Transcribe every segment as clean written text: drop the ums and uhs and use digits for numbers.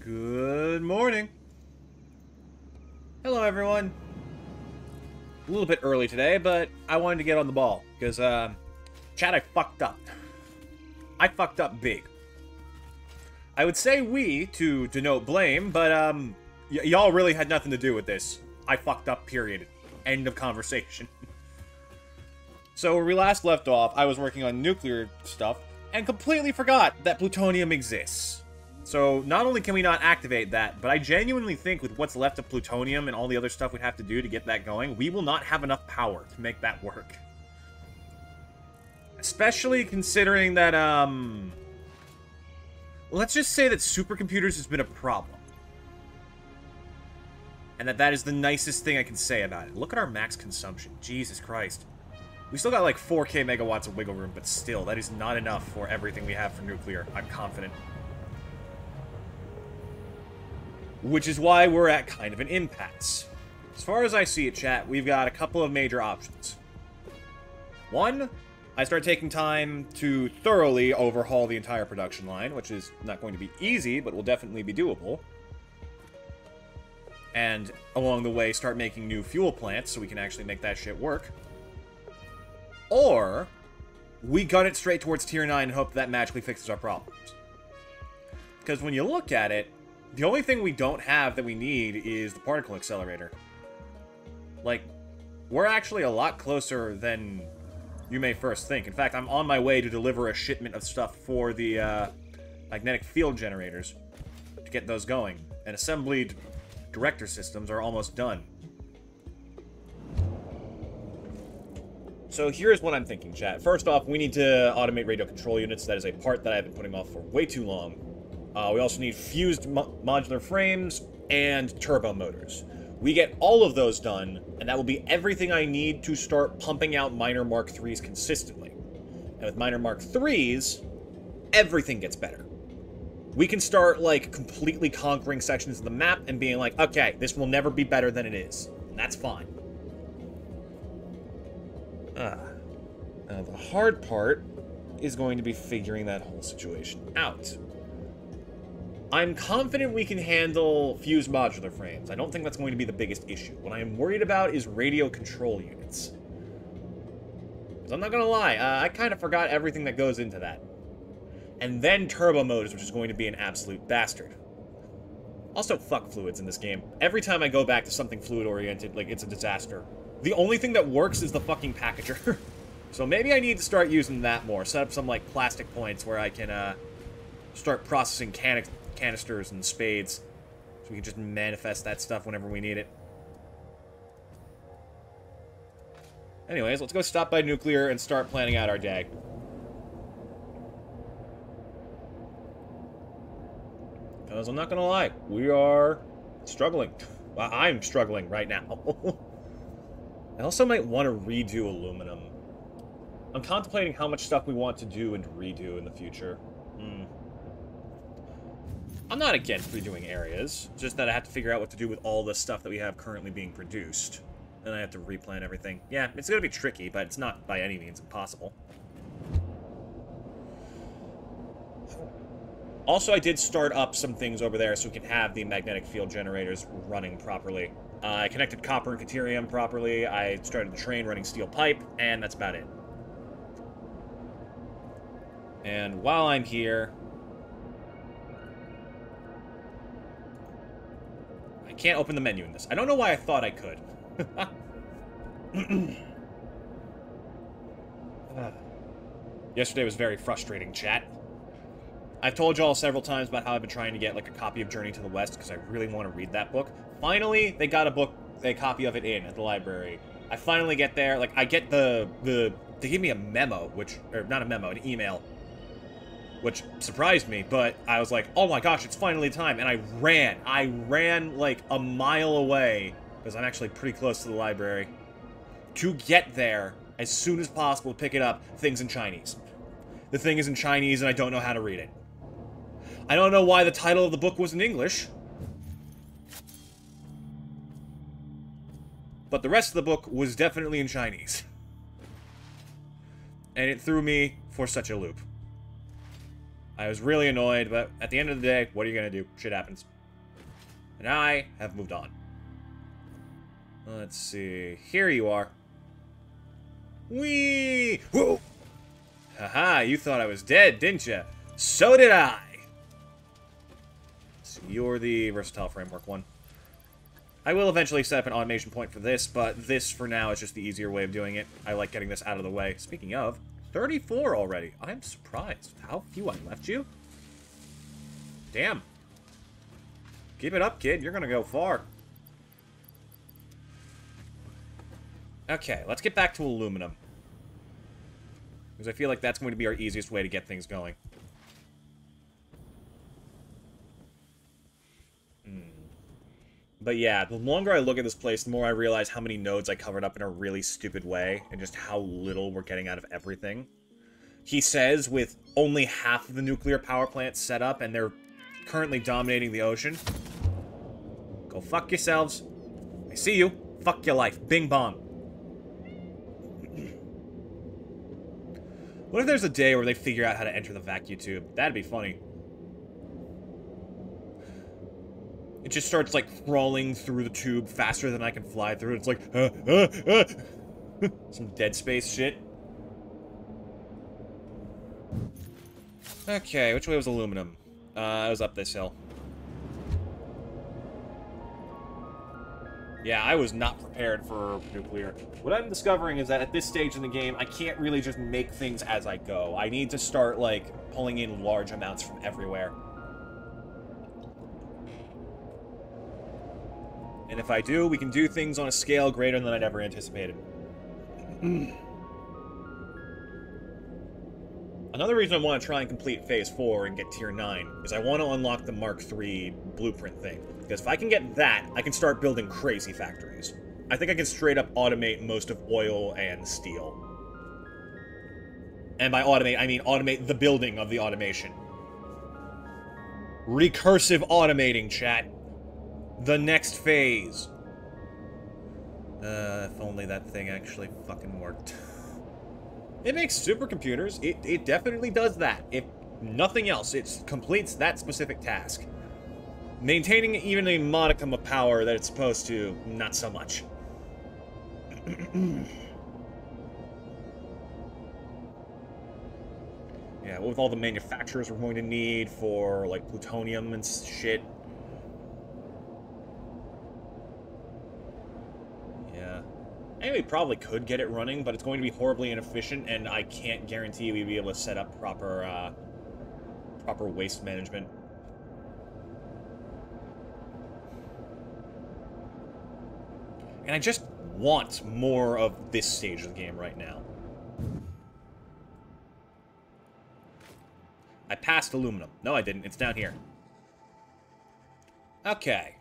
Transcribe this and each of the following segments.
Good morning. Hello, everyone. A little bit early today, but I wanted to get on the ball, because, Chad, I fucked up. I fucked up big. I would say we, to denote blame, but, y'all really had nothing to do with this. I fucked up, period. End of conversation. So, where we last left off, I was working on nuclear stuff, and completely forgot that plutonium exists. So, not only can we not activate that, but I genuinely think with what's left of plutonium and all the other stuff we'd have to do to get that going, we will not have enough power to make that work. Especially considering that, let's just say that supercomputers has been a problem. And that is the nicest thing I can say about it. Look at our max consumption. Jesus Christ. We still got like 4k megawatts of wiggle room, but still, that is not enough for everything we have for nuclear. I'm confident. Which is why we're at kind of an impasse. As far as I see it, chat, we've got a couple of major options. One, I start taking time to thoroughly overhaul the entire production line, which is not going to be easy, but will definitely be doable. And along the way, start making new fuel plants so we can actually make that shit work. Or, we gun it straight towards Tier 9 and hope that magically fixes our problems. Because when you look at it, the only thing we don't have that we need is the particle accelerator. Like, we're actually a lot closer than you may first think. In fact, I'm on my way to deliver a shipment of stuff for the magnetic field generators to get those going. And assembled director systems are almost done. So here's what I'm thinking, chat. First off, we need to automate radio control units. That is a part that I've been putting off for way too long. We also need fused modular frames and turbo motors. We get all of those done, and that will be everything I need to start pumping out minor Mark IIIs consistently. And with minor Mark IIIs, everything gets better. We can start, like, completely conquering sections of the map and being like, okay, this will never be better than it is. And that's fine. Now, the hard part is going to be figuring that whole situation out. I'm confident we can handle fused modular frames. I don't think that's going to be the biggest issue. What I am worried about is radio control units. Because I'm not going to lie, I kind of forgot everything that goes into that. And then turbo motors, which is going to be an absolute bastard. Also, fuck fluids in this game. Every time I go back to something fluid-oriented, like, it's a disaster. The only thing that works is the fucking packager. So maybe I need to start using that more. Set up some, like, plastic points where I can, start processing canisters and spades, so we can just manifest that stuff whenever we need it. Anyways, let's go stop by nuclear and start planning out our day. Because I'm not gonna lie, we are struggling. Well, I'm struggling right now. I also might want to redo aluminum. I'm contemplating how much stuff we want to do and redo in the future. I'm not against redoing areas, just that I have to figure out what to do with all the stuff that we have currently being produced. Then I have to replan everything. Yeah, it's gonna be tricky, but it's not by any means impossible. Also, I did start up some things over there so we can have the magnetic field generators running properly. I connected copper and caterium properly, I started the train running steel pipe, and that's about it. And while I'm here, I can't open the menu in this. I don't know why I thought I could. Yesterday was very frustrating, chat. I've told y'all several times about how I've been trying to get, like, a copy of Journey to the West, because I really want to read that book. Finally, they got a copy of it in at the library. I finally get there, like, I get they gave me a memo, or not a memo, an email, which surprised me, but I was like, oh my gosh, it's finally time, and I ran, like, a mile away, because I'm actually pretty close to the library, to get there as soon as possible to pick it up. Things in Chinese. The thing is in Chinese, and I don't know how to read it. I don't know why the title of the book was in English, but the rest of the book was definitely in Chinese. And it threw me for such a loop. I was really annoyed, but at the end of the day, what are you gonna do? Shit happens. And I have moved on. Let's see. Here you are. Whee! Whoa! Haha, you thought I was dead, didn't you? So did I! So you're the versatile framework one. I will eventually set up an automation point for this, but this, for now, is just the easier way of doing it. I like getting this out of the way. Speaking of, 34 already. I'm surprised how few I left you. Damn. Keep it up, kid. You're gonna go far. Okay, let's get back to aluminum. Because I feel like that's going to be our easiest way to get things going. But yeah, the longer I look at this place, the more I realize how many nodes I covered up in a really stupid way, and just how little we're getting out of everything. He says, with only half of the nuclear power plants set up, and they're currently dominating the ocean. Go fuck yourselves. I see you. Fuck your life. Bing bong. What if there's a day where they figure out how to enter the vacuum tube? That'd be funny. It just starts, like, crawling through the tube faster than I can fly through it. It's like, some Dead Space shit. Okay, which way was aluminum? It was up this hill. Yeah, I was not prepared for nuclear. What I'm discovering is that at this stage in the game, I can't really just make things as I go. I need to start, like, pulling in large amounts from everywhere. And if I do, we can do things on a scale greater than I'd ever anticipated. Another reason I want to try and complete Phase 4 and get Tier 9 is I want to unlock the Mark III blueprint thing. Because if I can get that, I can start building crazy factories. I think I can straight up automate most of oil and steel. And by automate, I mean automate the building of the automation. Recursive automating, chat. The next phase. If only that thing actually fucking worked. It makes supercomputers. It definitely does that. If nothing else, it completes that specific task. Maintaining even a modicum of power that it's supposed to, not so much. Yeah, with all the manufacturers we're going to need for, like, plutonium and shit. Yeah. And we probably could get it running, but it's going to be horribly inefficient, and I can't guarantee we'd be able to set up proper waste management. And I just want more of this stage of the game right now. I passed aluminum. No, I didn't. It's down here. Okay.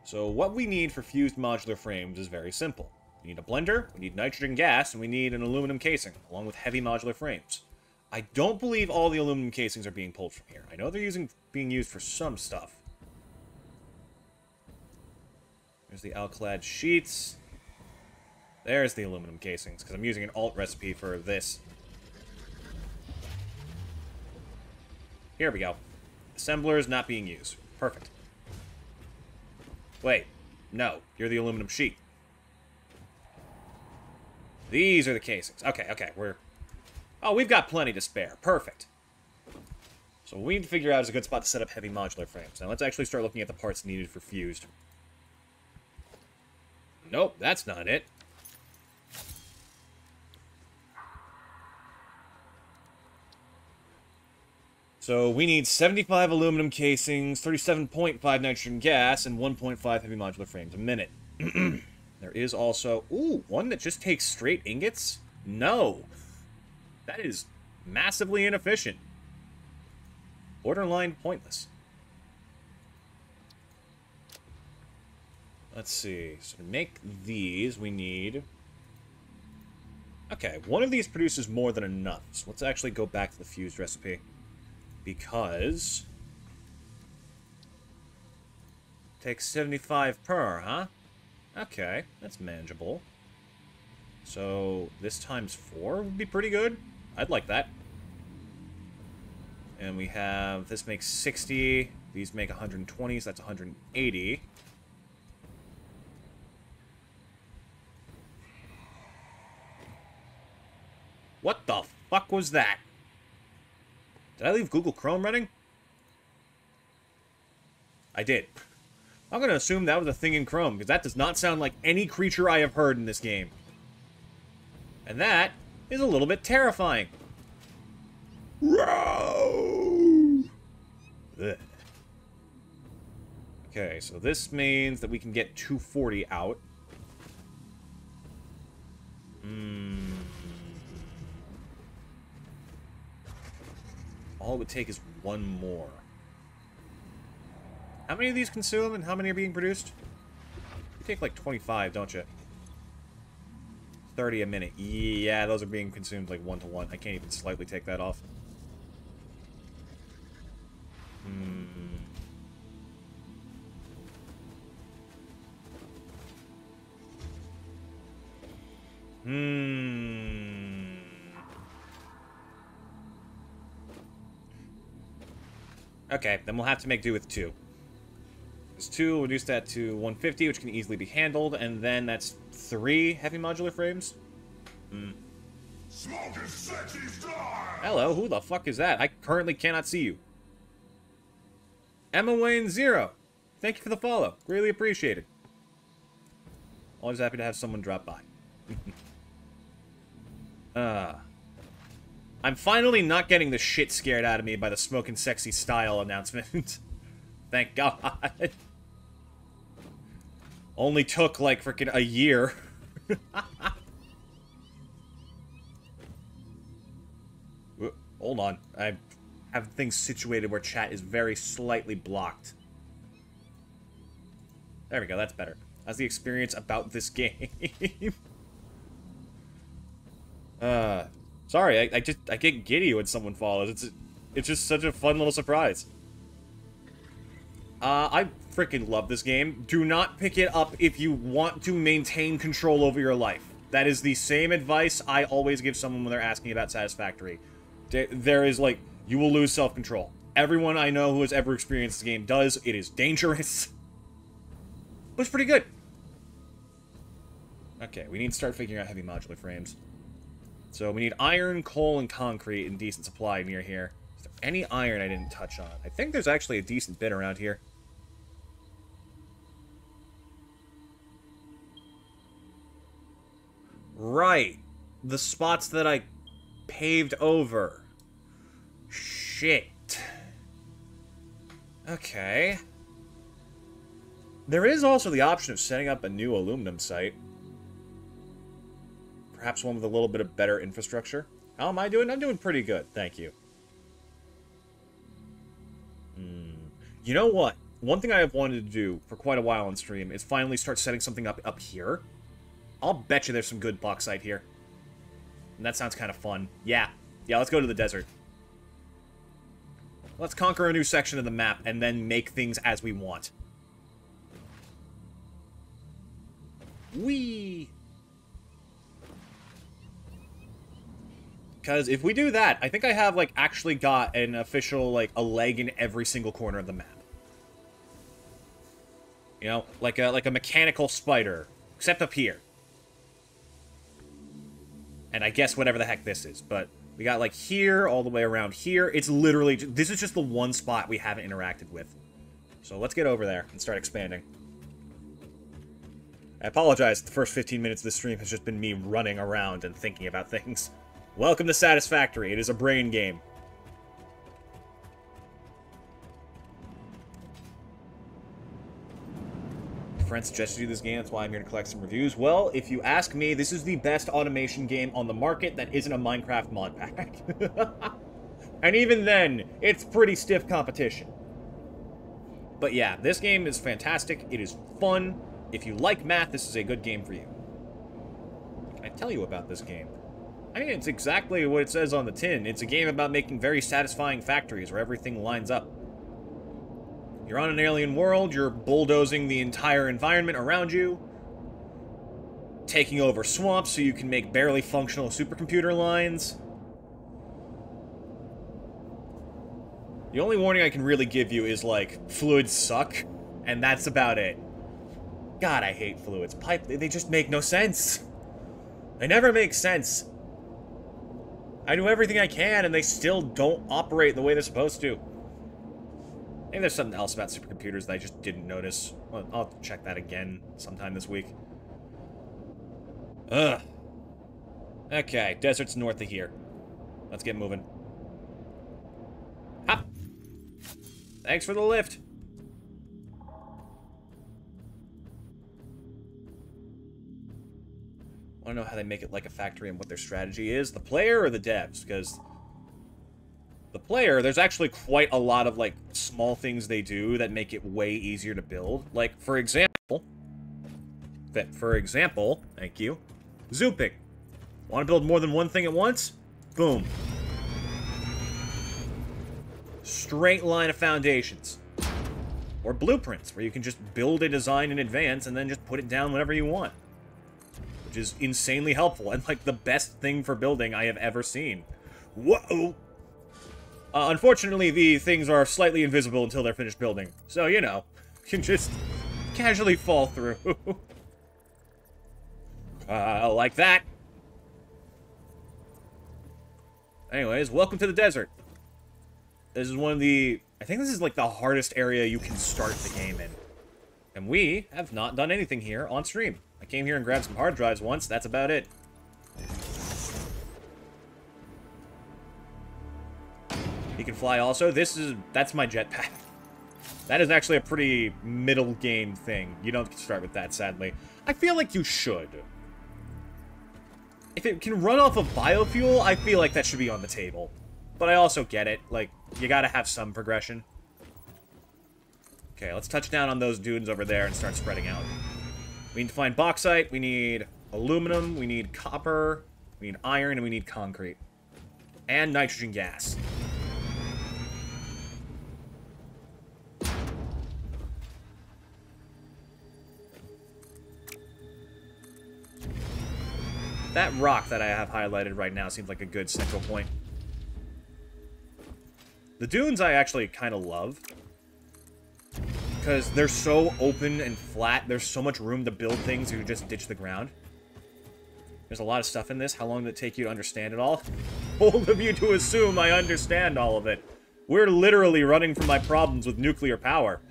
So what we need for fused modular frames is very simple. We need a blender, we need nitrogen gas, and we need an aluminum casing, along with heavy modular frames. I don't believe all the aluminum casings are being pulled from here. I know they're being used for some stuff. There's the alclad sheets. There's the aluminum casings, because I'm using an alt recipe for this. Here we go. Assembler not being used. Perfect. Wait. No. You're the aluminum sheet. These are the casings. Okay, okay. Oh, we've got plenty to spare. Perfect. So what we need to figure out is a good spot to set up heavy modular frames. Now let's actually start looking at the parts needed for fused. Nope, that's not it. So we need 75 aluminum casings, 37.5 nitrogen gas, and 1.5 heavy modular frames a minute. There is also... Ooh, one that just takes straight ingots? No. That is massively inefficient. Borderline pointless. Let's see. So to make these, we need... Okay, one of these produces more than enough. So let's actually go back to the fused recipe. Because... Takes 75 per, huh? Okay, that's manageable. So, this times 4 would be pretty good. I'd like that. And we have... This makes 60... These make 120, so that's 180. What the fuck was that? Did I leave Google Chrome running? I did. I'm going to assume that was a thing in Chrome, because that does not sound like any creature I have heard in this game. And that is a little bit terrifying. Ugh. Okay, so this means that we can get 240 out. All it would take is one more. How many of these consume and how many are being produced? You take like 25, don't you? 30 a minute. Yeah, those are being consumed like 1-to-1. I can't even slightly take that off. Okay, then we'll have to make do with 2. There's 2, we'll reduce that to 150, which can easily be handled, and then that's 3 heavy modular frames. Smoke is sexy style. Hello, who the fuck is that? I currently cannot see you. Emma Wayne 0. Thank you for the follow. Really appreciated. Always happy to have someone drop by. I'm finally not getting the shit scared out of me by the smoking sexy style announcement. Thank God. Only took, like, freaking a year. Hold on. I have things situated where chat is very slightly blocked. There we go, that's better. How's the experience about this game? Sorry, I get giddy when someone follows. It's just such a fun little surprise. I freaking love this game. Do not pick it up if you want to maintain control over your life. That is the same advice I always give someone when they're asking about Satisfactory. There is, like, you will lose self-control. Everyone I know who has ever experienced this game does. It is dangerous. But it's pretty good. Okay, we need to start figuring out heavy modular frames. So we need iron, coal, and concrete in decent supply near here. Is there any iron I didn't touch on? I think there's actually a decent bit around here. Right. The spots that I paved over. Shit. Okay. There is also the option of setting up a new aluminum site. Perhaps one with a little bit of better infrastructure. How am I doing? I'm doing pretty good, thank you. You know what? One thing I have wanted to do for quite a while on stream is finally start setting something up here. I'll bet you there's some good bauxite here. And that sounds kind of fun. Yeah, let's go to the desert. Let's conquer a new section of the map and then make things as we want. Whee! Because if we do that, I think I have, like, actually got an official, like, a leg in every single corner of the map. You know, like a mechanical spider, except up here. And I guess whatever the heck this is, but we got, like, here, all the way around here. It's literally, this is just the one spot we haven't interacted with. So let's get over there and start expanding. I apologize, the first 15 minutes of this stream has just been me running around and thinking about things. Welcome to Satisfactory. It is a brain game. Friends suggested you this game, that's why I'm here to collect some reviews. Well, if you ask me, this is the best automation game on the market that isn't a Minecraft mod pack. And even then, it's pretty stiff competition. But yeah, this game is fantastic. It is fun. If you like math, this is a good game for you. What can I tell you about this game? I mean, it's exactly what it says on the tin. It's a game about making very satisfying factories where everything lines up. You're on an alien world, you're bulldozing the entire environment around you, taking over swamps so you can make barely functional supercomputer lines. The only warning I can really give you is, like, fluids suck, and that's about it. God, I hate fluids. They just make no sense. They never make sense. I do everything I can, and they still don't operate the way they're supposed to. Maybe there's something else about supercomputers that I just didn't notice. Well, I'll check that again sometime this week. Ugh. Okay, desert's north of here. Let's get moving. Hop! Thanks for the lift. I want to know how they make it like a factory and what their strategy is. The player or the devs? Because the player, there's actually quite a lot of, like, small things they do that make it way easier to build. Like, for example, thank you, zooping. Want to build more than one thing at once? Boom. Straight line of foundations. Or blueprints, where you can just build a design in advance and then just put it down whenever you want. Which is insanely helpful, and, like, the best thing for building I have ever seen. Whoa! Unfortunately, the things are slightly invisible until they're finished building. So, you know, you can just casually fall through. Like that. Anyways, welcome to the desert. This is one of the... I think this is, like, the hardest area you can start the game in. And we have not done anything here on stream. I came here and grabbed some hard drives once, that's about it. You can fly also. That's my jetpack. That is actually a pretty middle game thing. You don't start with that, sadly. I feel like you should. If it can run off of biofuel, I feel like that should be on the table. But I also get it. Like, you gotta have some progression. Okay, let's touch down on those dudes over there and start spreading out. We need to find bauxite, we need aluminum, we need copper, we need iron, and we need concrete. And nitrogen gas. That rock that I have highlighted right now seems like a good central point. The dunes I actually kind of love. Because they're so open and flat, there's so much room to build things, you just ditch the ground. There's a lot of stuff in this. How long did it take you to understand it all? Bold of you to assume I understand all of it. We're literally running from my problems with nuclear power.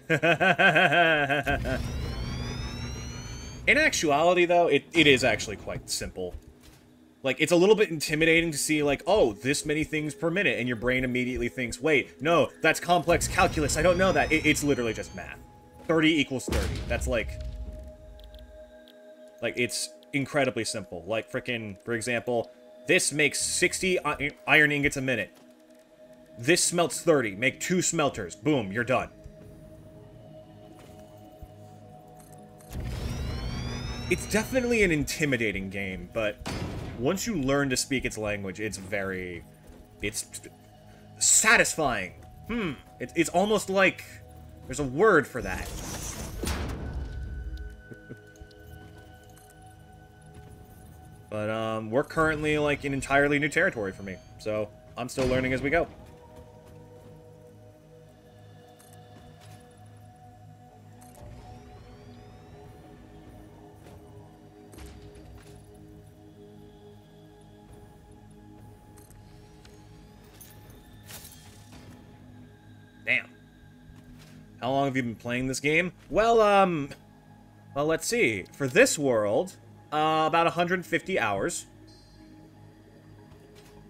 In actuality, though, it is actually quite simple. Like, it's a little bit intimidating to see, like, oh, this many things per minute, and your brain immediately thinks, wait, no, that's complex calculus, I don't know that. It's literally just math. 30 equals 30. That's, like, it's incredibly simple. Like, frickin', for example, this makes 60 iron ingots a minute. This smelts 30. Make 2 smelters. Boom, you're done. It's definitely an intimidating game, but once you learn to speak its language, it's satisfying. It's almost like there's a word for that. But, we're currently, like, in entirely new territory for me, so I'm still learning as we go. Damn. How long have you been playing this game? Well, let's see. For this world, about 150 hours.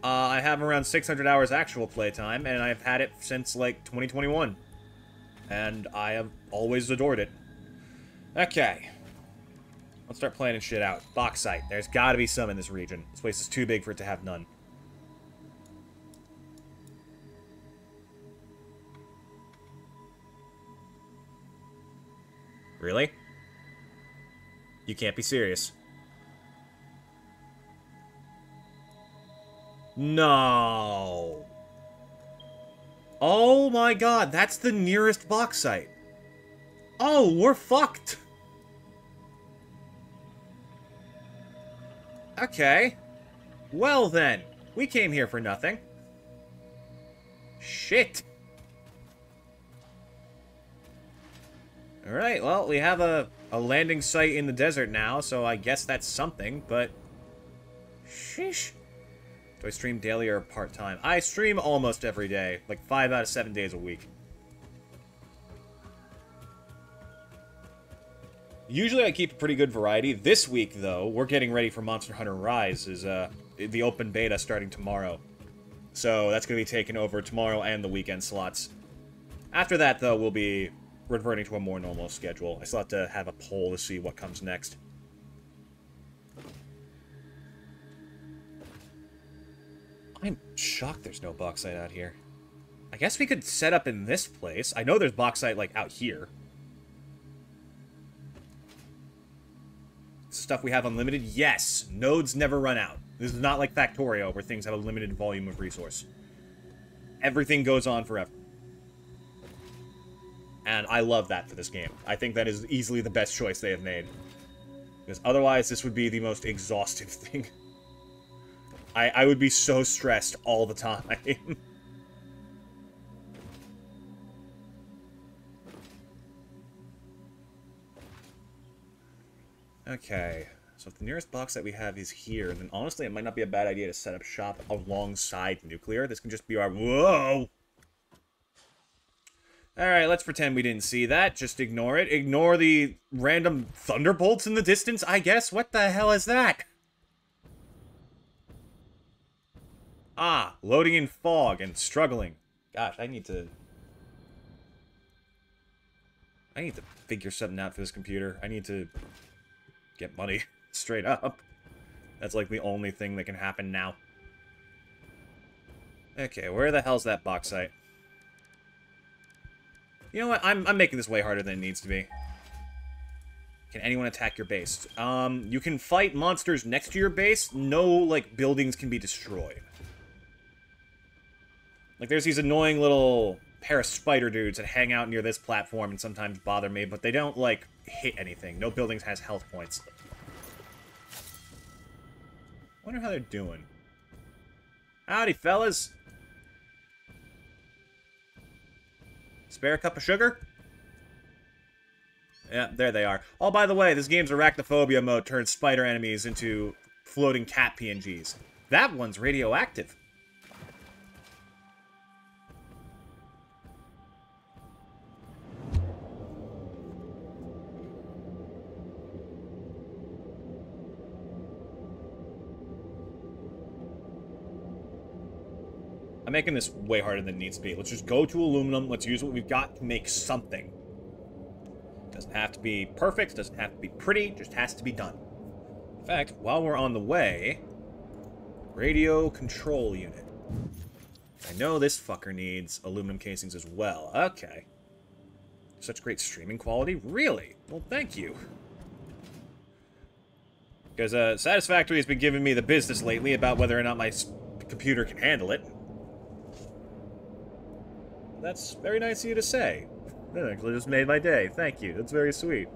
I have around 600 hours actual playtime, and I've had it since, like, 2021. And I have always adored it. Okay. Let's start planning shit out. Bauxite. There's gotta be some in this region. This place is too big for it to have none. Really? You can't be serious. No. Oh my god, that's the nearest bauxite. Oh, we're fucked. Okay. Well then, we came here for nothing. Shit. Alright, well, we have a landing site in the desert now, so I guess that's something, but... Sheesh. Do I stream daily or part-time? I stream almost every day, like 5 out of 7 days a week. Usually I keep a pretty good variety. This week, though, we're getting ready for Monster Hunter Rise, is the open beta starting tomorrow. So that's going to be taken over tomorrow and the weekend slots. After that, though, we'll be reverting to a more normal schedule. I still have to have a poll to see what comes next. I'm shocked there's no bauxite out here. I guess we could set up in this place. I know there's bauxite, like, out here. Stuff we have unlimited? Yes. Nodes never run out. This is not like Factorio, where things have a limited volume of resource. Everything goes on forever. And I love that for this game. I think that is easily the best choice they have made. Because otherwise, this would be the most exhaustive thing. I would be so stressed all the time. Okay. So if the nearest box that we have is here, then honestly, it might not be a bad idea to set up shop alongside nuclear. This can just be our... Whoa! Alright, let's pretend we didn't see that. Just ignore it. Ignore the random thunderbolts in the distance, I guess. What the hell is that? Ah, loading in fog and struggling. Gosh, I need to figure something out for this computer. I need to get money, straight up. That's like the only thing that can happen now. Okay, where the hell's that bauxite? You know what? I'm making this way harder than it needs to be. Can anyone attack your base? You can fight monsters next to your base. No, like, buildings can be destroyed. Like, there's these annoying little pair of spider dudes that hang out near this platform and sometimes bother me, but they don't, like, hit anything. No buildings has health points. Wonder how they're doing. Howdy, fellas. Spare a cup of sugar? Yeah, there they are. Oh, by the way, this game's arachnophobia mode turns spider enemies into floating cat PNGs. That one's radioactive. I'm making this way harder than it needs to be. Let's just go to aluminum. Let's use what we've got to make something. Doesn't have to be perfect. Doesn't have to be pretty. Just has to be done. In fact, while we're on the way, radio control unit. I know this fucker needs aluminum casings as well. Okay. Such great streaming quality? Really? Well, thank you. Because Satisfactory has been giving me the business lately about whether or not my computer can handle it. That's very nice of you to say. That actually just made my day. Thank you. That's very sweet.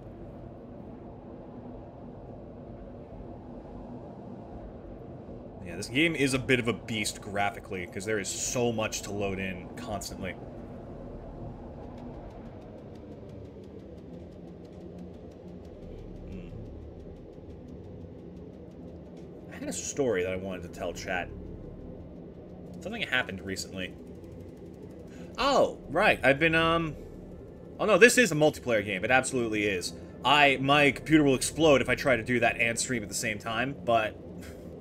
Yeah, this game is a bit of a beast graphically, because there is so much to load in constantly. I had a story that I wanted to tell chat. Something happened recently. Oh, right. I've been, Oh no, this is a multiplayer game. It absolutely is. My computer will explode if I try to do that and stream at the same time, but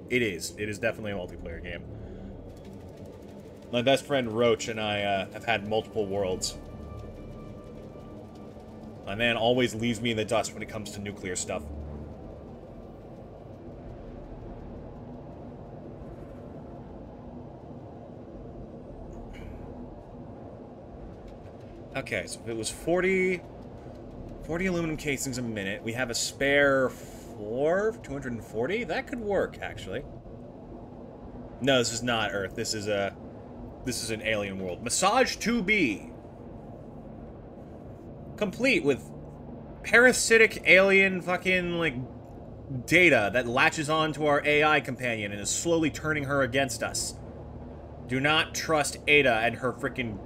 it is. It is definitely a multiplayer game. My best friend Roach and I have had multiple worlds. My man always leaves me in the dust when it comes to nuclear stuff. Okay, so if it was 40 aluminum casings a minute, we have a spare 240? That could work, actually. No, this is not Earth. This is an alien world. Massage 2B. Complete with parasitic alien fucking, like, data that latches onto our AI companion and is slowly turning her against us. Do not trust Ada and her freaking...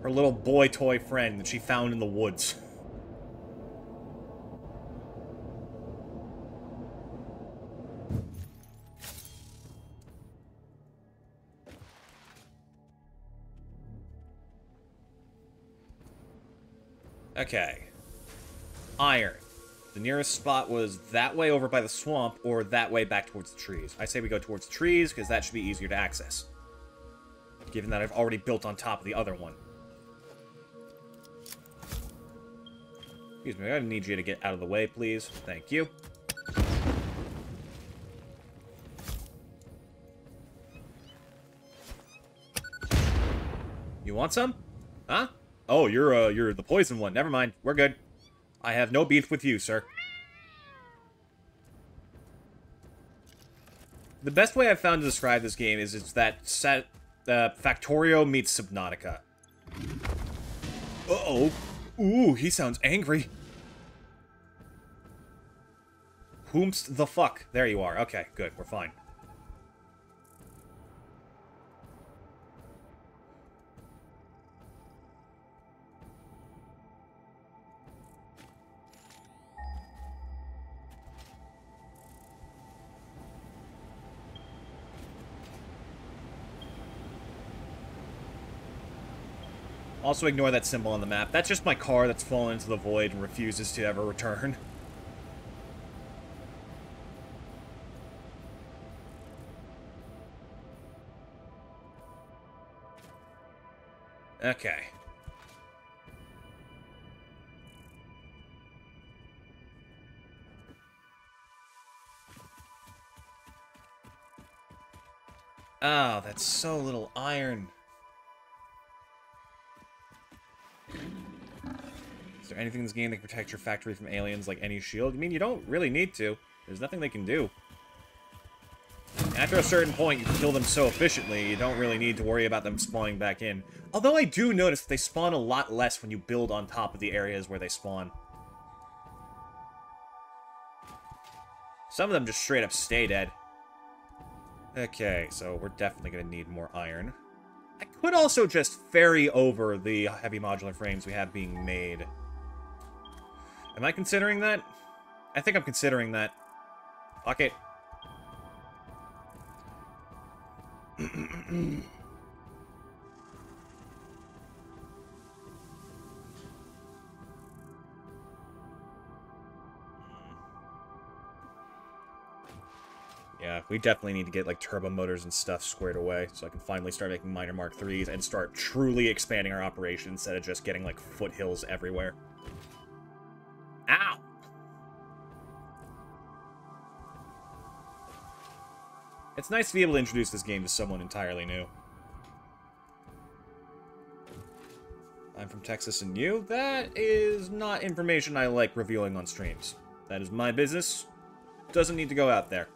her little boy toy friend that she found in the woods. Okay. Iron. The nearest spot was that way over by the swamp, or that way back towards the trees. I say we go towards the trees, because that should be easier to access. Given that I've already built on top of the other one. Excuse me, I need you to get out of the way, please. Thank you. You want some? Huh? Oh, you're the poison one. Never mind. We're good. I have no beef with you, sir. The best way I've found to describe this game is it's that Factorio meets Subnautica. Uh-oh. Ooh, he sounds angry. Whomst the fuck? There you are. Okay, good. We're fine. Also ignore that symbol on the map. That's just my car that's fallen into the void and refuses to ever return. Okay. Oh, that's so little iron. Is there anything in this game that can protect your factory from aliens like any shield? I mean, you don't really need to. There's nothing they can do. After a certain point, you can kill them so efficiently, you don't really need to worry about them spawning back in. Although I do notice that they spawn a lot less when you build on top of the areas where they spawn. Some of them just straight up stay dead. Okay, so we're definitely going to need more iron. I could also just ferry over the heavy modular frames we have being made. Am I considering that? I think I'm considering that. Fuck it. Yeah, we definitely need to get, like, turbo motors and stuff squared away so I can finally start making minor Mark IIIs and start truly expanding our operation instead of just getting, like, foothills everywhere. Ow! It's nice to be able to introduce this game to someone entirely new. I'm from Texas and you? That is not information I like revealing on streams. That is my business. Doesn't need to go out there.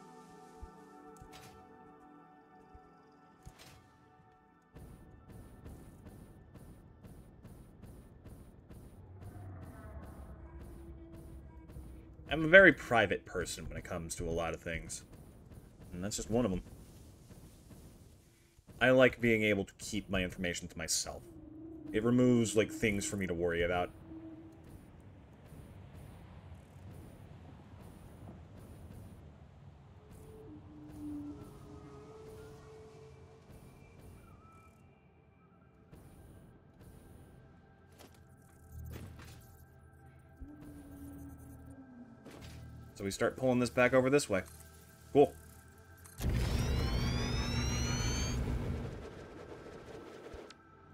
I'm a very private person when it comes to a lot of things. And that's just one of them. I like being able to keep my information to myself. It removes, like, things for me to worry about. So we start pulling this back over this way. Cool.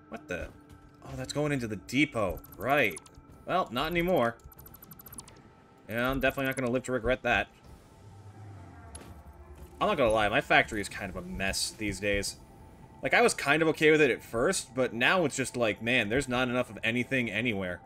What the? Oh, that's going into the depot. Right. Well, not anymore. Yeah, I'm definitely not going to live to regret that. I'm not going to lie, my factory is kind of a mess these days. Like, I was kind of okay with it at first, but now it's just like, man, there's not enough of anything anywhere.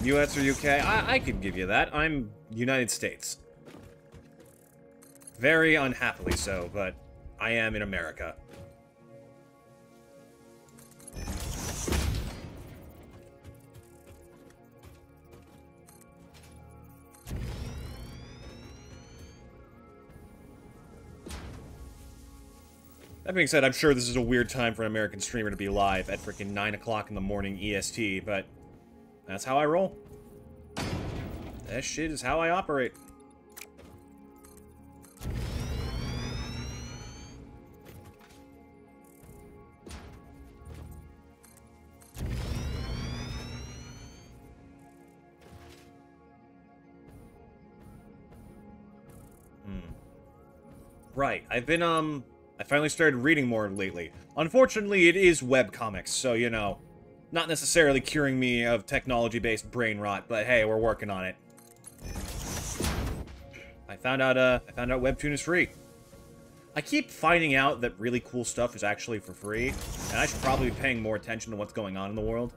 US or UK? I could give you that. I'm United States. Very unhappily so, but I am in America. That being said, I'm sure this is a weird time for an American streamer to be live at freaking 9 o'clock in the morning EST, but that's how I roll. That shit is how I operate. Right, I've been, I finally started reading more lately. Unfortunately, it is webcomics, so, you know, not necessarily curing me of technology-based brain rot, but hey, we're working on it. I found out Webtoon is free. I keep finding out that really cool stuff is actually for free, and I should probably be paying more attention to what's going on in the world.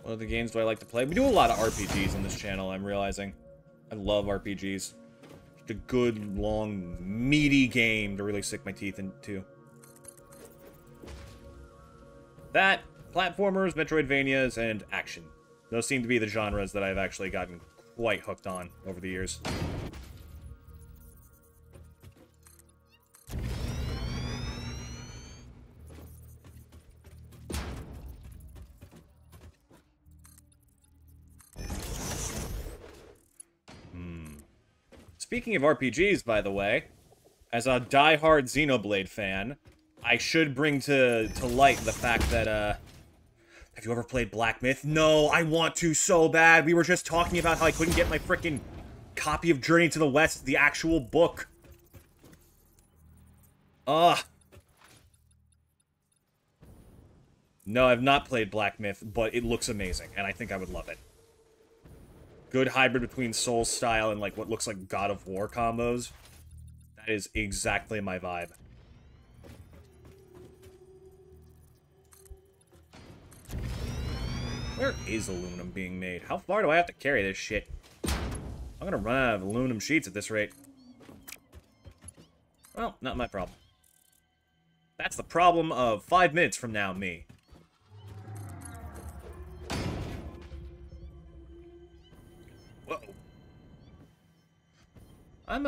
What other games do I like to play? We do a lot of RPGs on this channel, I'm realizing. I love RPGs. Just a good, long, meaty game to really stick my teeth into. That, platformers, Metroidvanias, and action. Those seem to be the genres that I've actually gotten quite hooked on over the years. Speaking of RPGs, by the way, as a die-hard Xenoblade fan, I should bring to light the fact that, have you ever played Black Myth? No, I want to so bad. We were just talking about how I couldn't get my frickin' copy of Journey to the West, the actual book. Ugh. No, I've not played Black Myth, but it looks amazing, and I think I would love it. Good hybrid between Souls style and, like, what looks like God of War combos. That is exactly my vibe. Where is aluminum being made? How far do I have to carry this shit? I'm gonna run out of aluminum sheets at this rate. Well, not my problem. That's the problem of 5 minutes from now, me. Whoa. I'm,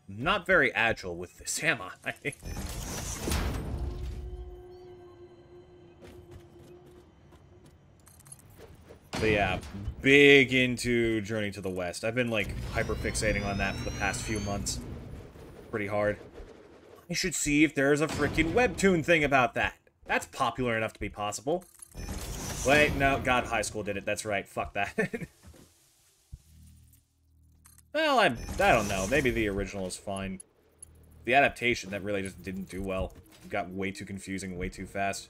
not very agile with this, am I? But yeah, big into Journey to the West. I've been, like, hyper-fixating on that for the past few months. Pretty hard. I should see if there's a freaking Webtoon thing about that. That's popular enough to be possible. Wait, no, God, High School did it. That's right, fuck that. Well, I don't know. Maybe the original is fine. The adaptation, that really just didn't do well. It got way too confusing way too fast.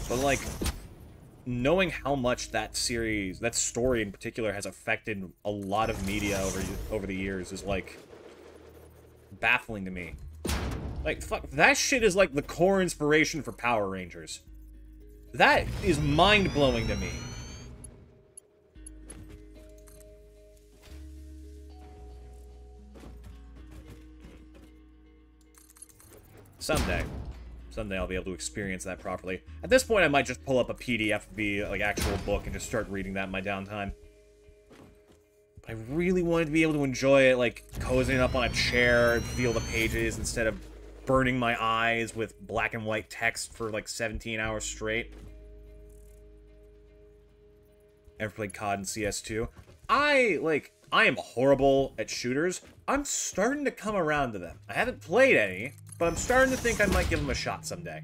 But, like, knowing how much that series, that story in particular, has affected a lot of media over the years is, like, baffling to me. Like, fuck, that shit is, like, the core inspiration for Power Rangers. That is mind-blowing to me. Someday. Someday I'll be able to experience that properly. At this point, I might just pull up a PDF of the, like, actual book and just start reading that in my downtime. But I really wanted to be able to enjoy it, like, cozying up on a chair and feel the pages instead of burning my eyes with black and white text for, like, 17 hours straight. Ever played COD and CS2? I am horrible at shooters. I'm starting to come around to them. I haven't played any, but I'm starting to think I might give them a shot someday.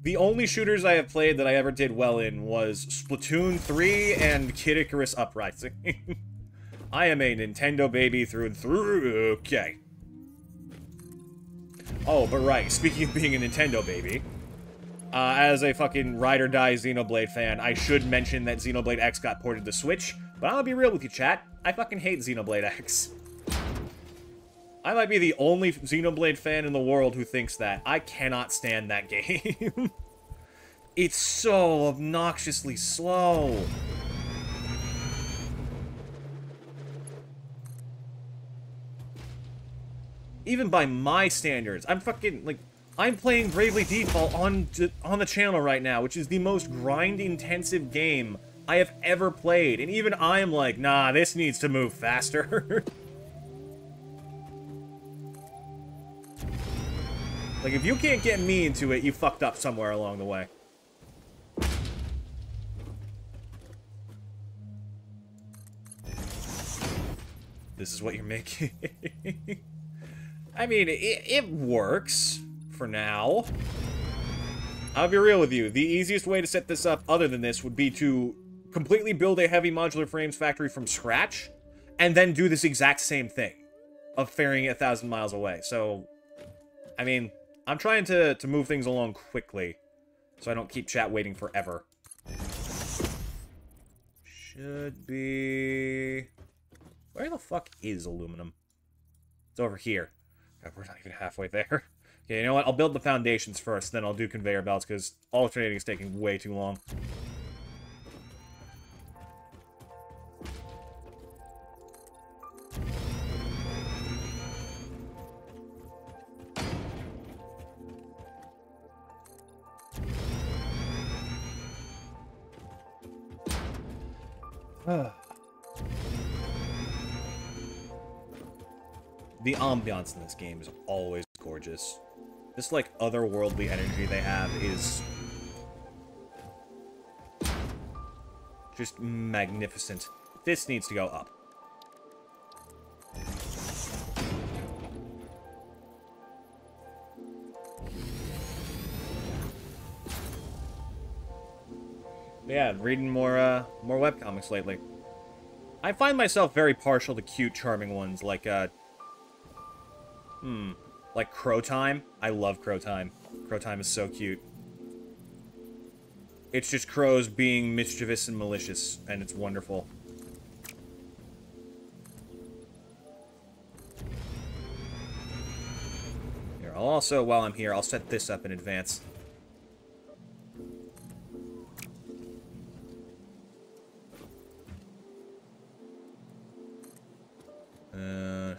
The only shooters I have played that I ever did well in was Splatoon 3 and Kid Icarus Uprising. I am a Nintendo baby through and through. Okay. Oh, but right, speaking of being a Nintendo baby, as a fucking ride or die Xenoblade fan, I should mention that Xenoblade X got ported to Switch, but I'm gonna be real with you, chat. I fucking hate Xenoblade X. I might be the only Xenoblade fan in the world who thinks that. I cannot stand that game. It's so obnoxiously slow. even by my standards, I'm fucking, like, I'm playing Bravely Default on the channel right now, which is the most grind-intensive game I have ever played. And even I'm like, nah, this needs to move faster. Like, if you can't get me into it, you fucked up somewhere along the way. This is what you're making. I mean, it works for now. I'll be real with you. The easiest way to set this up, other than this, would be to completely build a heavy modular frames factory from scratch, and then do this exact same thing of ferrying it 1,000 miles away. So, I mean, I'm trying to move things along quickly, so I don't keep chat waiting forever. Should be... Where the fuck is aluminum? It's over here. God, we're not even halfway there. Okay, you know what? I'll build the foundations first, then I'll do conveyor belts, because alternating is taking way too long. The ambiance in this game is always gorgeous. This, like, otherworldly energy they have is just magnificent. This needs to go up. Yeah, reading more webcomics lately. I find myself very partial to cute, charming ones, like, like Crow Time. I love Crow Time. Crow Time is so cute. It's just crows being mischievous and malicious, and it's wonderful. Here, I'll also, while I'm here, I'll set this up in advance.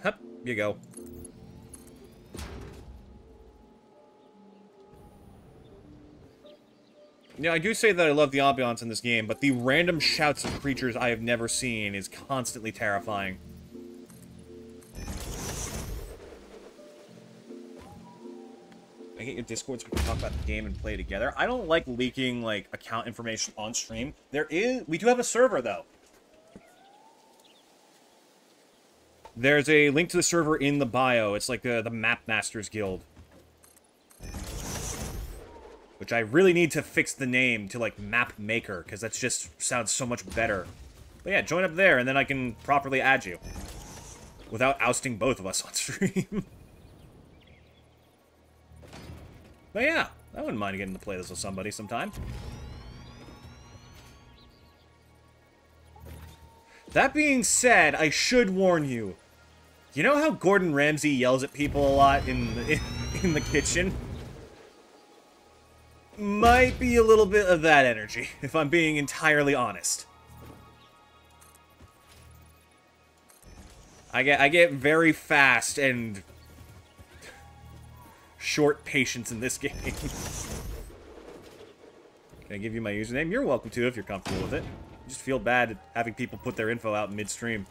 Hup, you go. Yeah, I do say that I love the ambiance in this game, but the random shouts of creatures I have never seen is constantly terrifying. I get your Discord so we can talk about the game and play together. I don't like leaking, like, account information on stream. We do have a server, though. There's a link to the server in the bio. It's like the Map Masters Guild. Which I really need to fix the name to, like, Map Maker, because that just sounds so much better. But yeah, join up there, and then I can properly add you. Without ousting both of us on stream. But yeah, I wouldn't mind getting to play this with somebody sometime. That being said, I should warn you. You know how Gordon Ramsay yells at people a lot in the kitchen? Might be a little bit of that energy, if I'm being entirely honest. I get very fast and short patience in this game. Can I give you my username? You're welcome to if you're comfortable with it. I just feel bad having people put their info out midstream.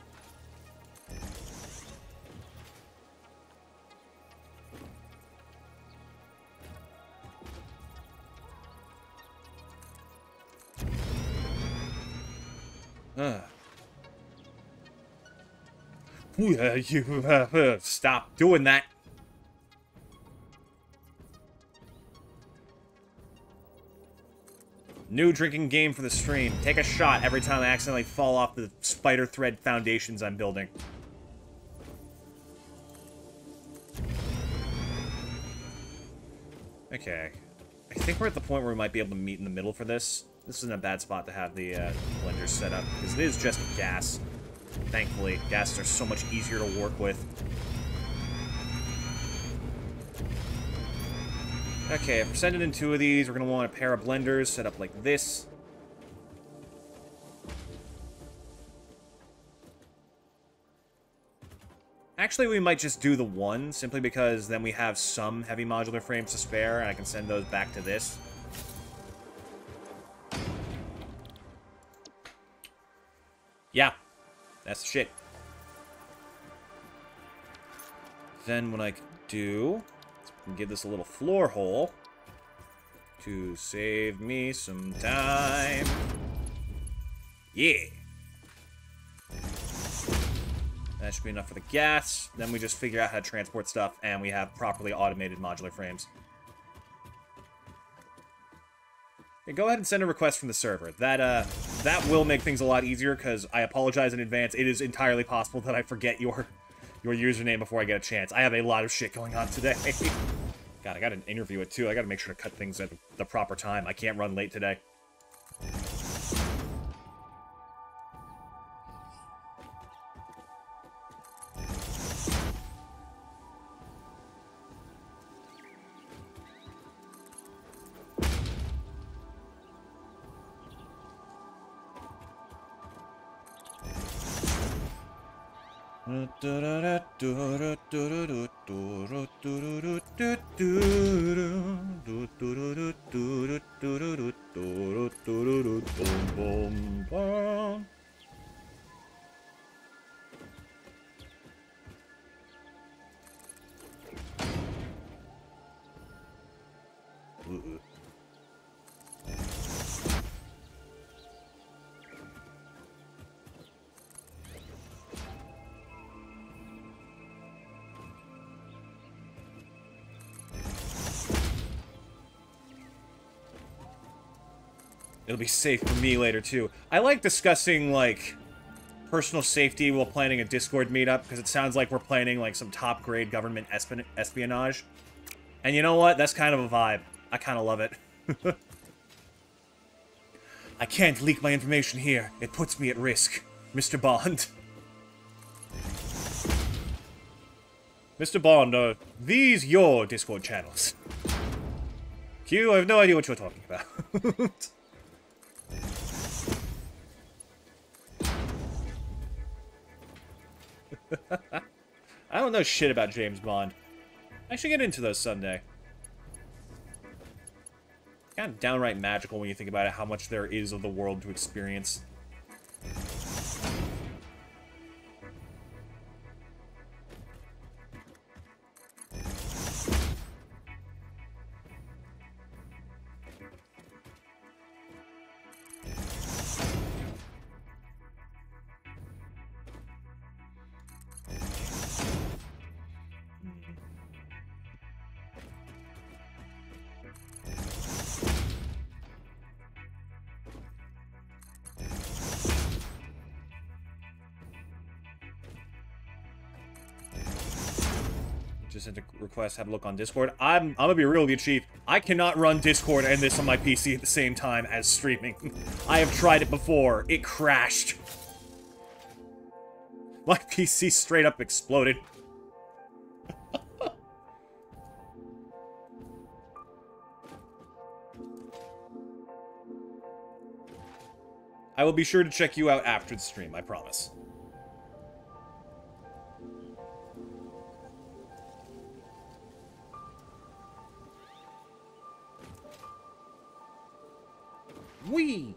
Stop doing that. New drinking game for the stream. Take a shot every time I accidentally fall off the spider thread foundations I'm building. Okay. I think we're at the point where we might be able to meet in the middle for this. This isn't a bad spot to have the blender set up, because it is just gas. Thankfully, gases are so much easier to work with. Okay, if we're sending in 2 of these, we're going to want a pair of blenders set up like this. Actually, we might just do the one, simply because then we have some heavy modular frames to spare, and I can send those back to this. Yeah, that's the shit. Then what I can do is give this a little floor hole to save me some time. Yeah. That should be enough for the gas. Then we just figure out how to transport stuff, and we have properly automated modular frames. Okay, go ahead and send a request from the server. That will make things a lot easier, because I apologize in advance. It is entirely possible that I forget your username before I get a chance. I have a lot of shit going on today. God, I got an interview at 2. I gotta make sure to cut things at the proper time. I can't run late today. It'll be safe for me later, too. I like discussing, like, personal safety while planning a Discord meetup, because it sounds like we're planning, like, some top-grade government espionage. And you know what? That's kind of a vibe. I kind of love it. I can't leak my information here. It puts me at risk. Mr. Bond. Mr. Bond, are these your Discord channels? Q, I have no idea what you're talking about. I don't know shit about James Bond. I should get into those someday. Kind of downright magical when you think about it, how much there is of the world to experience. Just sent a request, have a look on Discord. I'm gonna be real with you, Chief. I cannot run Discord and this on my PC at the same time as streaming. I have tried it before. It crashed. My PC straight up exploded. I will be sure to check you out after the stream, I promise. Wee!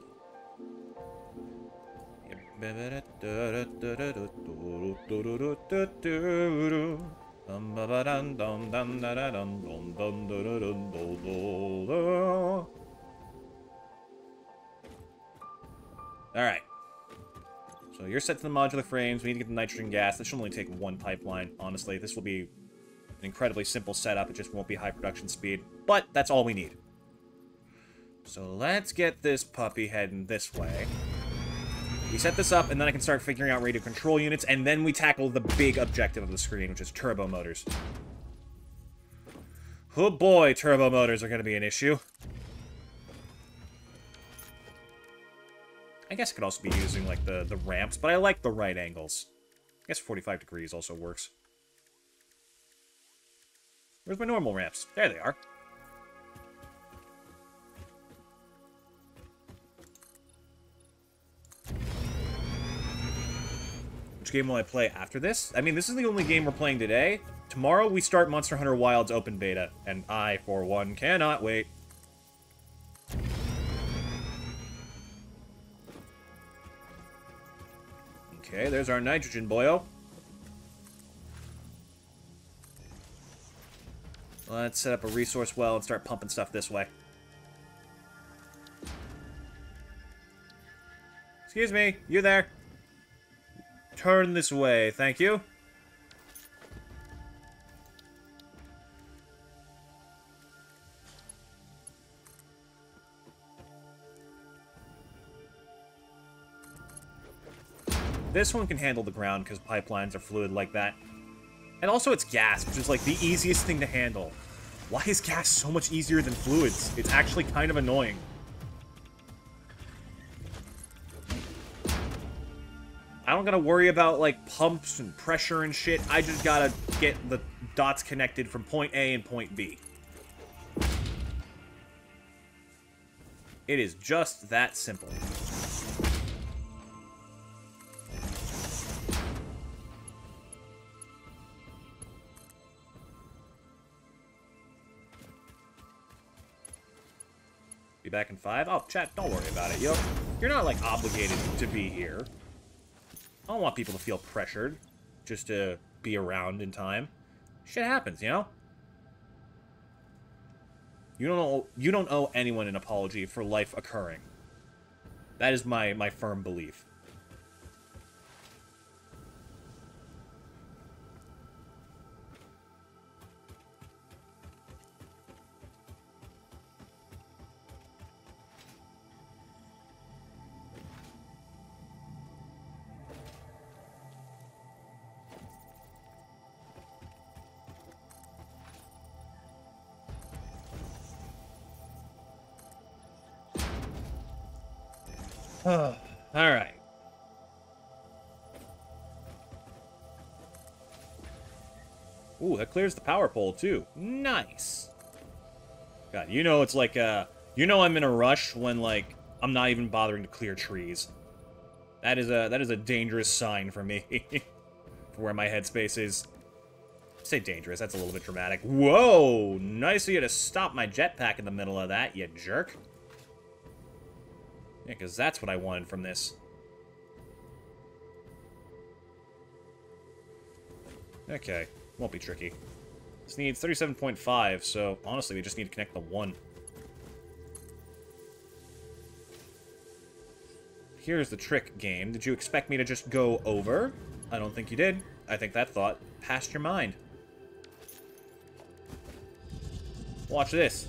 Alright. So you're set to the modular frames. We need to get the nitrogen gas. This should only take one pipeline, honestly. This will be an incredibly simple setup. It just won't be high production speed. But that's all we need. So let's get this puppy heading this way. We set this up, and then I can start figuring out radio control units, and then we tackle the big objective of the screen, which is turbo motors. Oh boy, turbo motors are going to be an issue. I guess I could also be using, like, the ramps, but I like the right angles. I guess 45 degrees also works. Where's my normal ramps? There they are. which game will I play after this? I mean, this is the only game we're playing today. Tomorrow, we start Monster Hunter Wilds open beta, and I, for one, cannot wait. Okay, there's our nitrogen boyo. Let's set up a resource well and start pumping stuff this way. Excuse me, you there? Turn this way, thank you. This one can handle the ground because pipelines are fluid like that. And also it's gas, which is like the easiest thing to handle. Why is gas so much easier than fluids? It's actually kind of annoying. I don't gotta worry about, like, pumps and pressure and shit. I just gotta get the dots connected from point A and point B. It is just that simple. Be back in 5? Oh, chat, don't worry about it. You're not, like, obligated to be here. I don't want people to feel pressured just to be around in time. Shit happens, you know? You don't owe anyone an apology for life occurring. That is my firm belief. Alright. Ooh, that clears the power pole, too. Nice. God, you know it's like, you know I'm in a rush when, like, I'm not even bothering to clear trees. That is a dangerous sign for me. For where my headspace is. Say dangerous, that's a little bit dramatic. Whoa! Nice of you to stop my jetpack in the middle of that, you jerk. Yeah, because that's what I wanted from this. Okay, won't be tricky. This needs 37.5, so honestly, we just need to connect the 1. Here's the trick, game. Did you expect me to just go over? I don't think you did. I think that thought passed your mind. Watch this.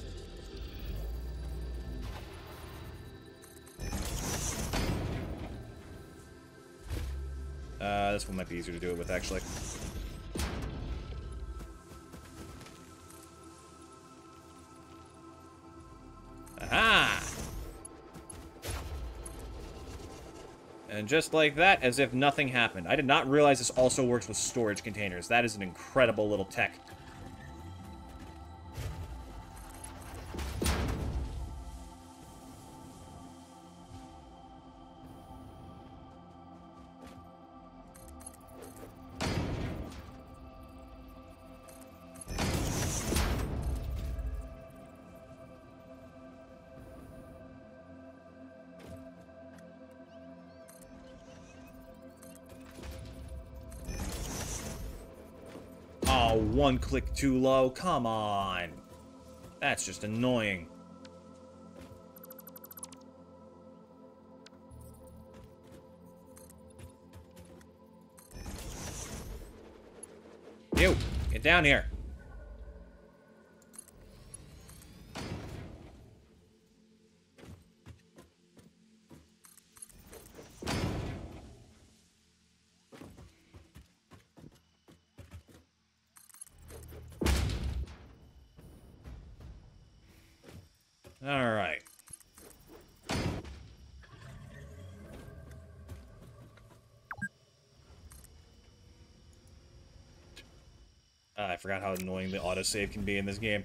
This one might be easier to do it with, actually. Aha! And just like that, as if nothing happened. I did not realize this also works with storage containers. That is an incredible little tech. Oh, one click too low. Come on. That's just annoying. You, get down here. Alright. I forgot how annoying the autosave can be in this game.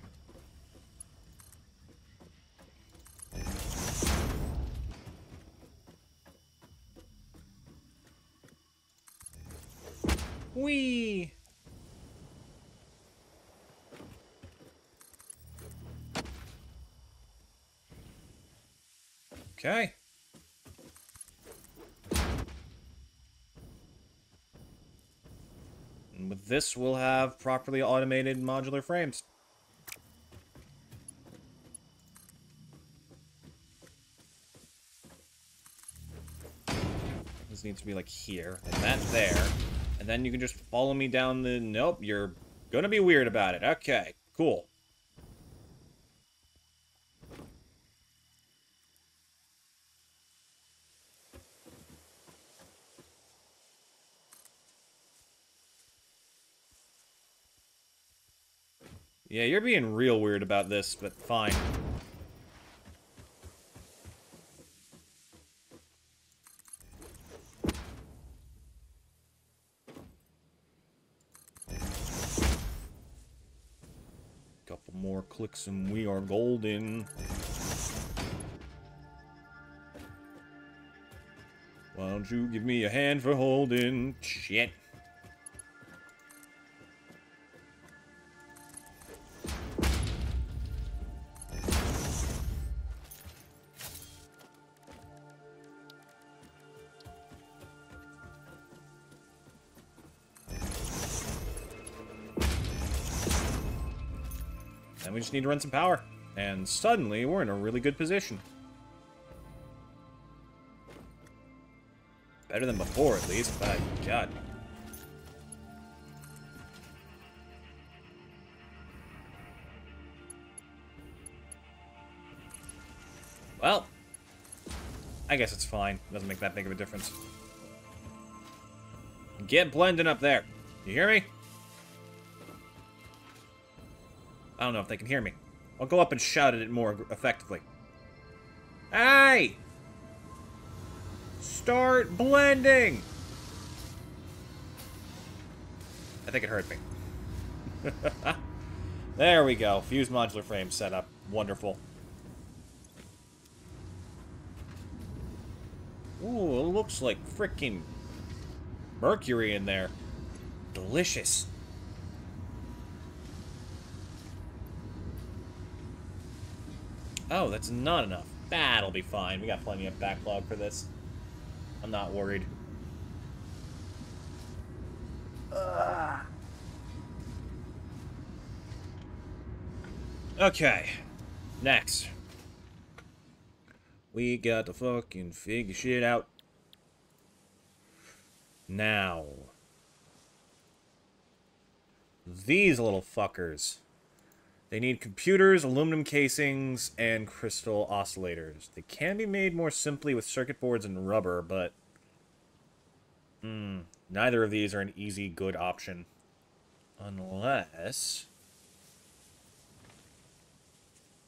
Whee! Okay. And with this, we'll have properly automated modular frames. This needs to be like here, and that there. And then you can just follow me down the... Nope, you're gonna be weird about it. Okay, cool. Yeah, you're being real weird about this, but fine. Couple more clicks and we are golden. Why don't you give me a hand for holding? Shit. And we just need to run some power. And suddenly, we're in a really good position. Better than before, at least, but God. Well, I guess it's fine. Doesn't make that big of a difference. Get blending up there. You hear me? I don't know if they can hear me. I'll go up and shout at it more effectively. Hey! Start blending! I think it hurt me. There we go. Fused modular frame set up. Wonderful. Ooh, it looks like freaking mercury in there. Delicious. Oh, that's not enough. That'll be fine. We got plenty of backlog for this. I'm not worried. Okay. Next. We got to fucking figure shit out. Now. These little fuckers. They need computers, aluminum casings, and crystal oscillators. They can be made more simply with circuit boards and rubber, but... neither of these are an easy, good option. Unless...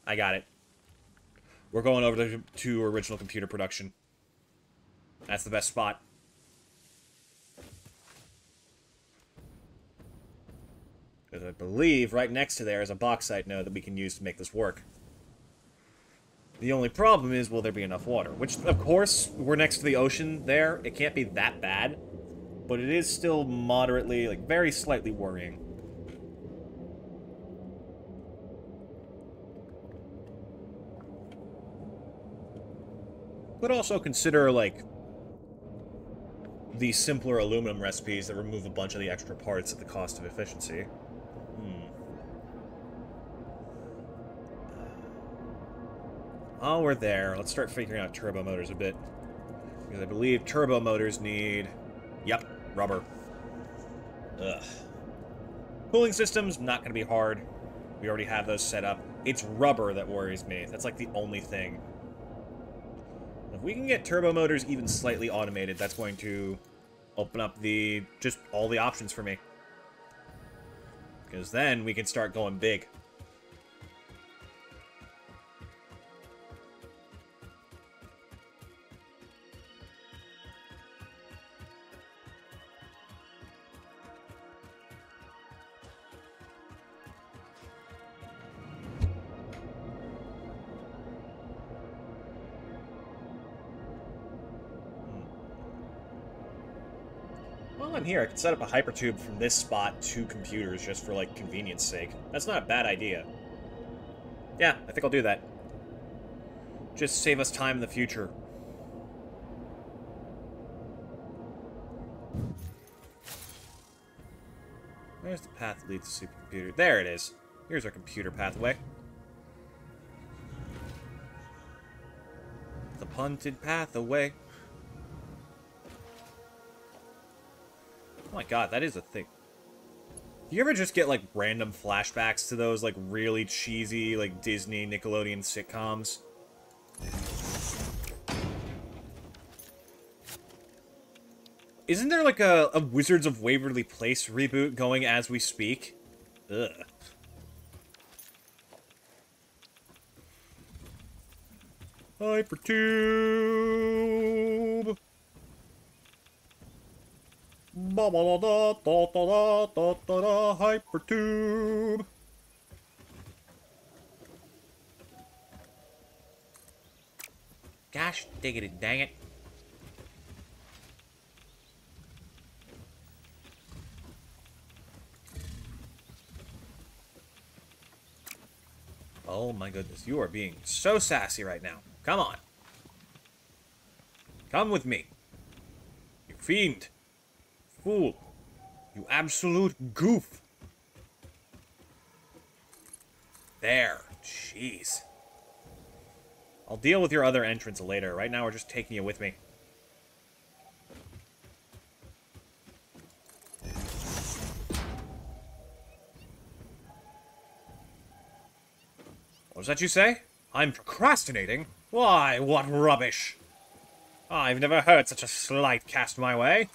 I got it. We're going over to original computer production. That's the best spot. Because I believe right next to there is a bauxite node that we can use to make this work. The only problem is, will there be enough water? Which, of course, we're next to the ocean there. It can't be that bad. But it is still moderately, like, very slightly worrying. But also consider, like, the simpler aluminum recipes that remove a bunch of the extra parts at the cost of efficiency. While we're there, let's start figuring out turbo motors a bit. Because I believe turbo motors need... Yep, rubber. Ugh. Cooling systems, not going to be hard. We already have those set up. It's rubber that worries me. That's like the only thing. If we can get turbo motors even slightly automated, that's going to open up just all the options for me. Because then we can start going big. I'm here, I could set up a hypertube from this spot to computers just for, like, convenience sake. That's not a bad idea. Yeah, I think I'll do that. Just save us time in the future. Where's the path that leads to supercomputer? There it is. Here's our computer pathway. The punted path away. Oh my god, that is a thing. Do you ever just get, like, random flashbacks to those, like, really cheesy, like, Disney, Nickelodeon sitcoms? Isn't there, like, a Wizards of Waverly Place reboot going as we speak? Ugh. Hypertube! Ba ba da da da da da da da hypertube! Gosh, diggity dang it. Oh my goodness, you are being so sassy right now. Come on. Come with me. You fiend. Fool. You absolute goof. There. Jeez. I'll deal with your other entrance later. Right now we're just taking you with me. What was that you say? I'm procrastinating? Why, what rubbish! I've never heard such a slight cast my way.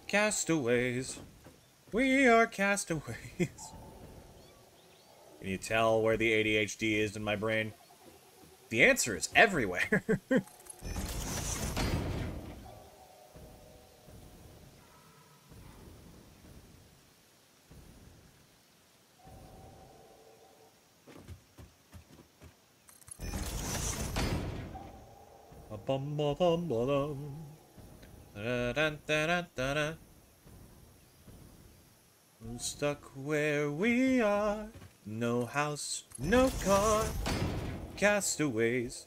Castaways. We are castaways. Can you tell where the ADHD is in my brain? The answer is everywhere. Bum bum bum bum. Da da da da da. I'm stuck where we are. No house, no car. Castaways.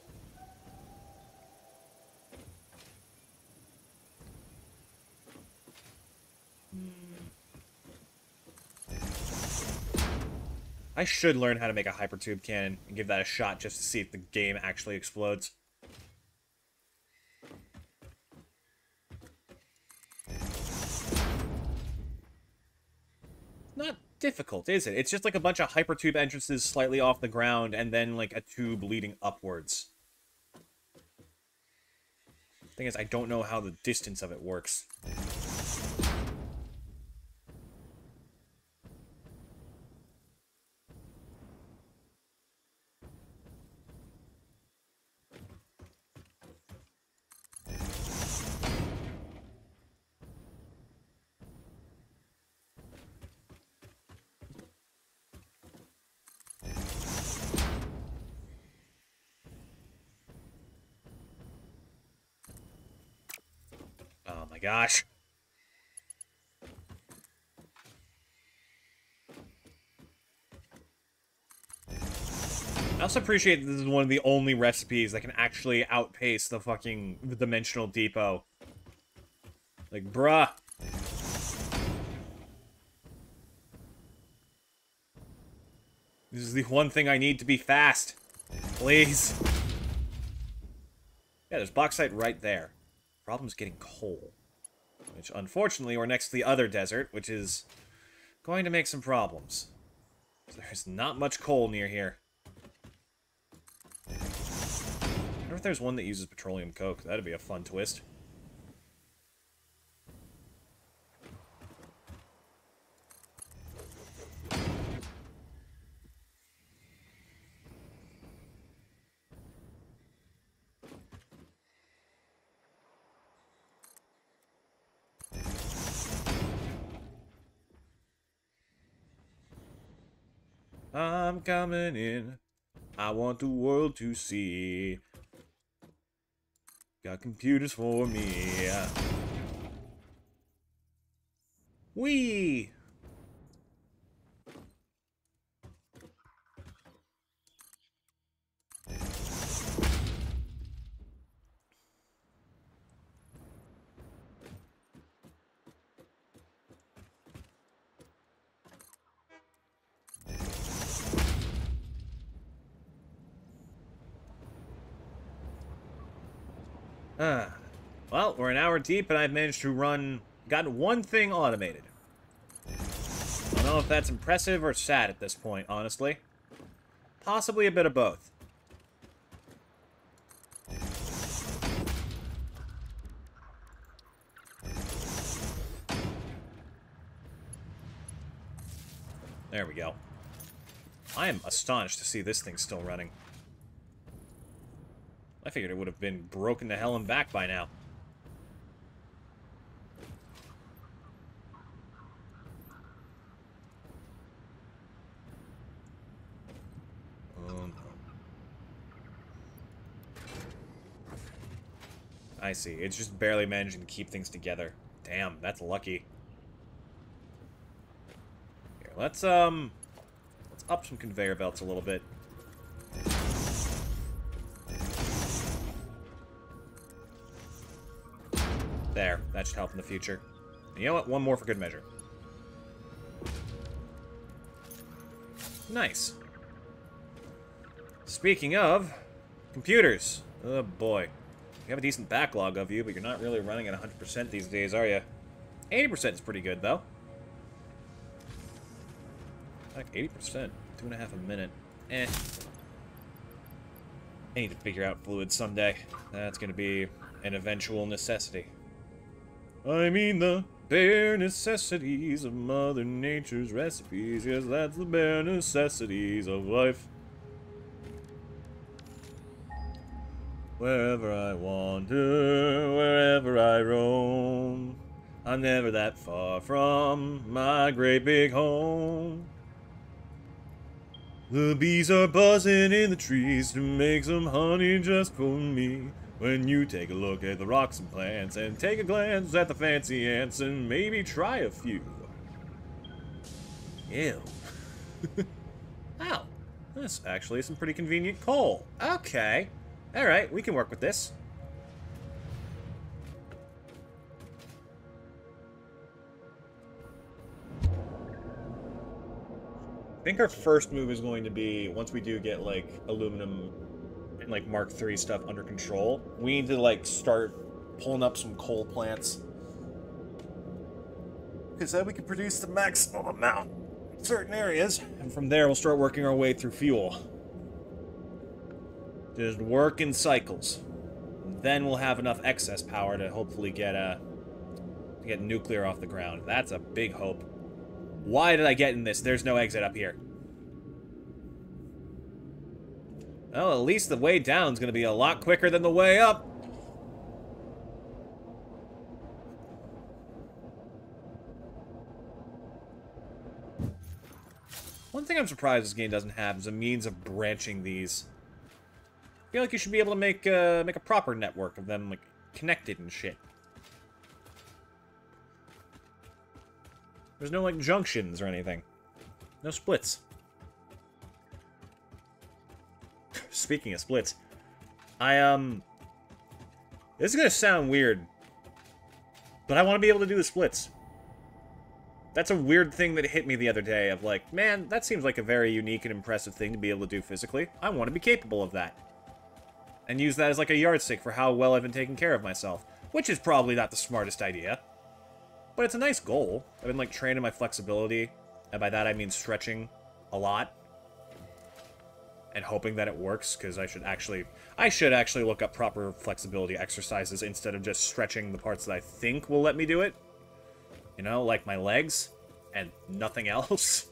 I should learn how to make a hypertube cannon and give that a shot just to see if the game actually explodes. Not difficult, is it? It's just like a bunch of hypertube entrances slightly off the ground and then like a tube leading upwards. Thing is, I don't know how the distance of it works. Oh my gosh. I also appreciate that this is one of the only recipes that can actually outpace the fucking Dimensional Depot. Like, bruh. This is the one thing I need to be fast. Please. Yeah, there's bauxite right there. Problem's getting coal. Which, unfortunately, we're next to the other desert, which is going to make some problems. There's not much coal near here. I wonder if there's one that uses petroleum coke. That'd be a fun twist. I'm coming in. I want the world to see. Got computers for me. Whee! Well, we're an hour deep, and I've managed to gotten one thing automated. I don't know if that's impressive or sad at this point, honestly. Possibly a bit of both. There we go. I am astonished to see this thing still running. I figured it would have been broken to hell and back by now. Oh, no. I see. It's just barely managing to keep things together. Damn, that's lucky. Here, let's up some conveyor belts a little bit. There, that should help in the future. And you know what? One more for good measure. Nice. Speaking of computers. Oh boy. You have a decent backlog of you, but you're not really running at 100% these days, are you? 80% is pretty good, though. Like 80%. 2.5 a minute. Eh. I need to figure out fluids someday. That's going to be an eventual necessity. I mean the bare necessities of Mother Nature's recipes. Yes, that's the bare necessities of life. Wherever I wander, wherever I roam, I'm never that far from my great big home. The bees are buzzing in the trees to make some honey just for me. When you take a look at the rocks and plants and take a glance at the fancy ants and maybe try a few. Ew. Ow. This actually is some pretty convenient coal. Okay. Alright, we can work with this. I think our first move is going to be, once we do get, like, aluminum and, like, Mark III stuff under control, we need to, like, start pulling up some coal plants. Because then we can produce the maximum amount in certain areas, and from there we'll start working our way through fuel. Just work in cycles. Then we'll have enough excess power to hopefully get nuclear off the ground. That's a big hope. Why did I get in this? There's no exit up here. Well, at least the way down is going to be a lot quicker than the way up. One thing I'm surprised this game doesn't have is a means of branching these. I feel like you should be able to make a proper network of them, like, connected and shit. There's no, like, junctions or anything. No splits. Speaking of splits, this is gonna sound weird, but I want to be able to do the splits. That's a weird thing that hit me the other day of like, man, that seems like a very unique and impressive thing to be able to do physically. I want to be capable of that. And use that as like a yardstick for how well I've been taking care of myself. Which is probably not the smartest idea. But it's a nice goal. I've been like training my flexibility, and by that I mean stretching a lot. And hoping that it works, because I should actually look up proper flexibility exercises instead of just stretching the parts that I think will let me do it. You know, like my legs, and nothing else.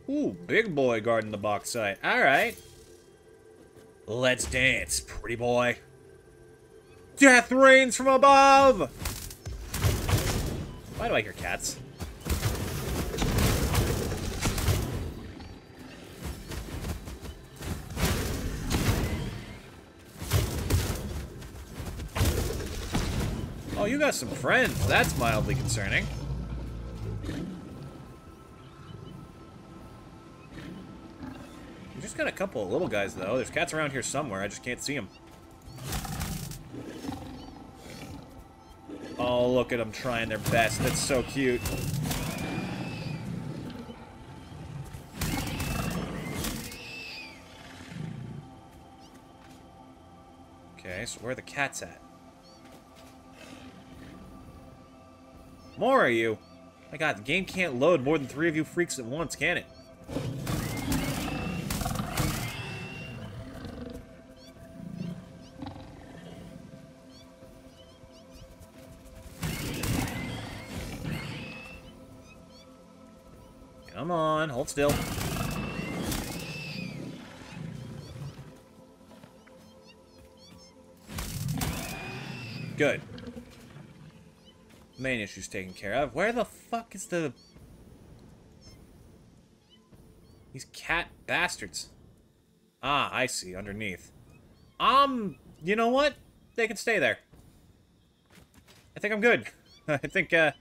Ooh, big boy guarding the bauxite. Alright. Let's dance, pretty boy. Death rains from above! Why do I hear cats? Oh, you got some friends. That's mildly concerning. We just got a couple of little guys, though. There's cats around here somewhere. I just can't see them. Oh, look at them trying their best. That's so cute. Okay, so where are the cats at? More of you? My god, the game can't load more than 3 of you freaks at once, can it? Come on, hold still. Good. Main issue's taken care of. Where the fuck is the... These cat bastards. Ah, I see, underneath. You know what? They can stay there. I think I'm good. I think I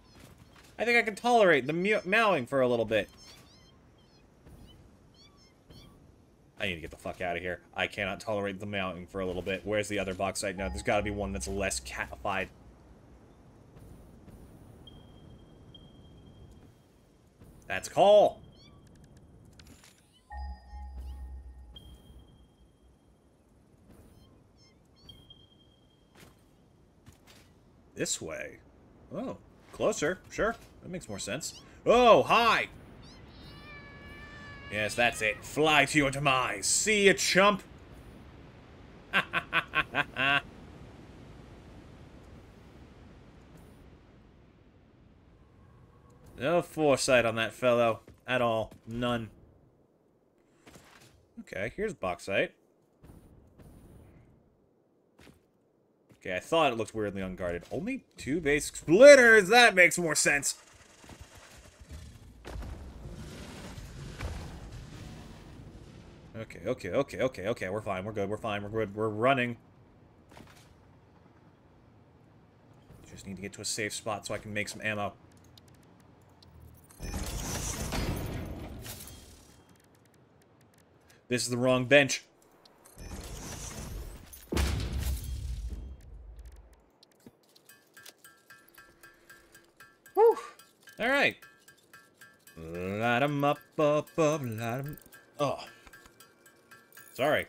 can tolerate the meowing for a little bit. I need to get the fuck out of here. I cannot tolerate the meowing for a little bit. Where's the other box site now? There's gotta be one that's less catified. That's a call. This way. Oh, closer. Sure. That makes more sense. Oh, hi! Yes, that's it. Fly to your demise. See ya, chump! No foresight on that fellow. At all. None. Okay, here's bauxite. Okay, I thought it looked weirdly unguarded. Only 2 basic splitters! That makes more sense! Okay. We're fine. We're good. We're fine. We're good. We're running. Just need to get to a safe spot so I can make some ammo. This is the wrong bench. Whew. Alright. Light 'em up, light 'em... Oh. Sorry.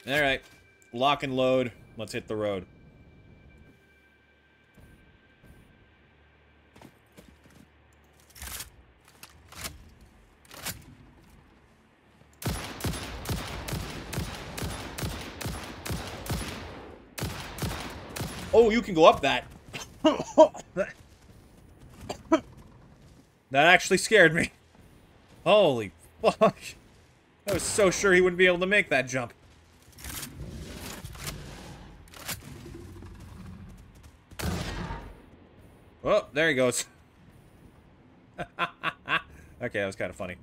Alright. Lock and load. Let's hit the road. Oh, you can go up that. That actually scared me. Holy fuck. I was so sure he wouldn't be able to make that jump. Oh, there he goes. Okay, that was kind of funny.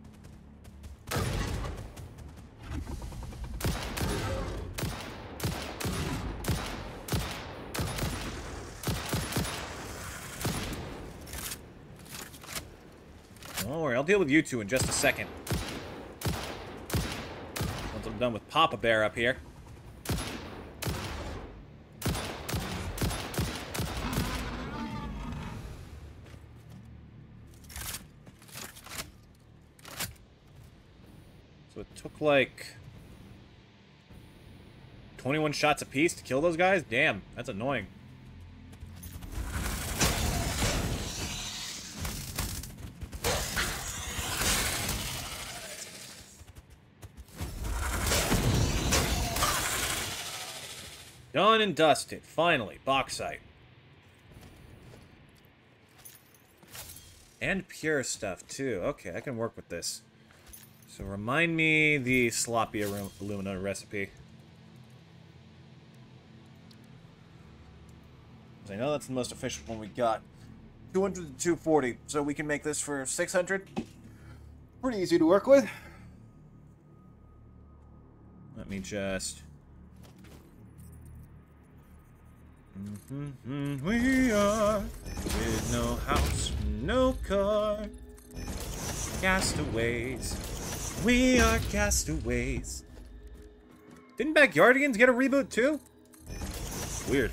Don't worry, I'll deal with you two in just a second. Once I'm done with Papa Bear up here. So it took like 21 shots apiece to kill those guys? Damn, that's annoying. Done and dusted. Finally, bauxite. And pure stuff, too. Okay, I can work with this. So remind me the sloppy alumina recipe. I know that's the most efficient one we got. 200 to 240, so we can make this for 600. Pretty easy to work with. Let me just... We are with no house, no car. Castaways. We are castaways. Didn't Backyardigans get a reboot too? Weird.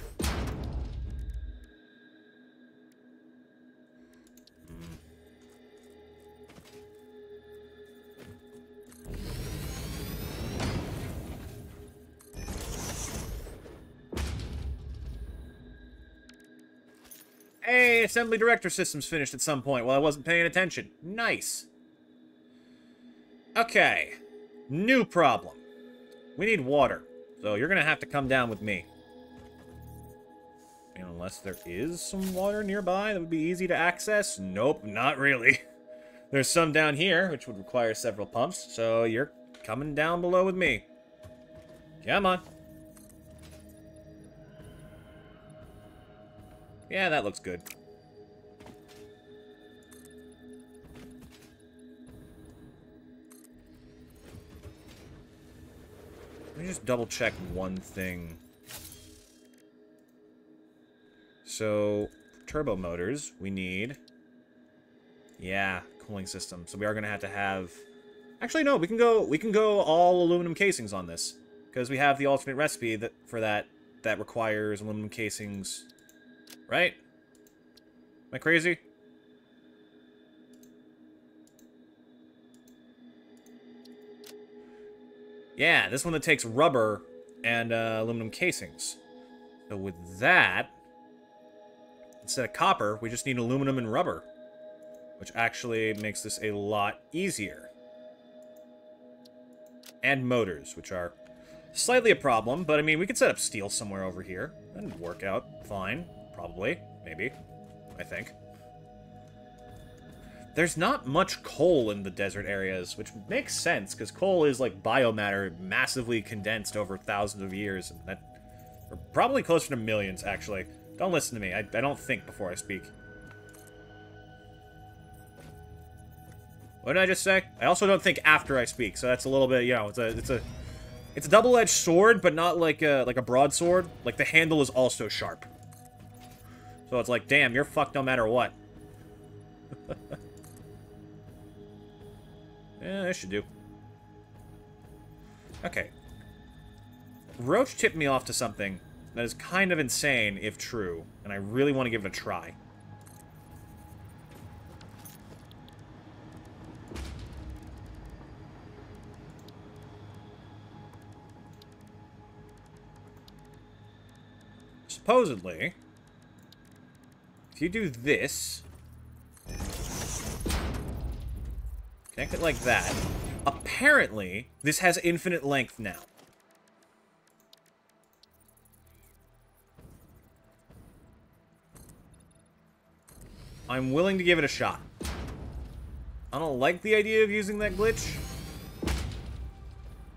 Hey, Assembly Director System's finished at some point while I wasn't paying attention. Nice. Okay. New problem. We need water. So you're gonna have to come down with me. Unless there is some water nearby that would be easy to access? Nope, not really. There's some down here, which would require several pumps, so you're coming down below with me. Come on. Yeah, that looks good. Let me just double check one thing. So, turbo motors, we need... Yeah, cooling system. So we are going to have... Actually, no, we can go all aluminum casings on this. Because we have the alternate recipe for that requires aluminum casings... Right? Am I crazy? Yeah, this one that takes rubber and aluminum casings. So with that, instead of copper, we just need aluminum and rubber. Which actually makes this a lot easier. And motors, which are slightly a problem, but I mean, we could set up steel somewhere over here. That'd work out fine. Probably. Maybe. I think. There's not much coal in the desert areas, which makes sense, because coal is like biomatter massively condensed over thousands of years, and that... Or probably closer to millions, actually. Don't listen to me. I don't think before I speak. What did I just say? I also don't think after I speak, so that's a little bit, you know, it's a double-edged sword, but not like a broadsword. Like, the handle is also sharp. So it's like, damn, you're fucked no matter what. Yeah, that should do. Okay. Roach tipped me off to something that is kind of insane, if true, and I really want to give it a try. Supposedly... If you do this, connect it like that, apparently, this has infinite length now. I'm willing to give it a shot. I don't like the idea of using that glitch,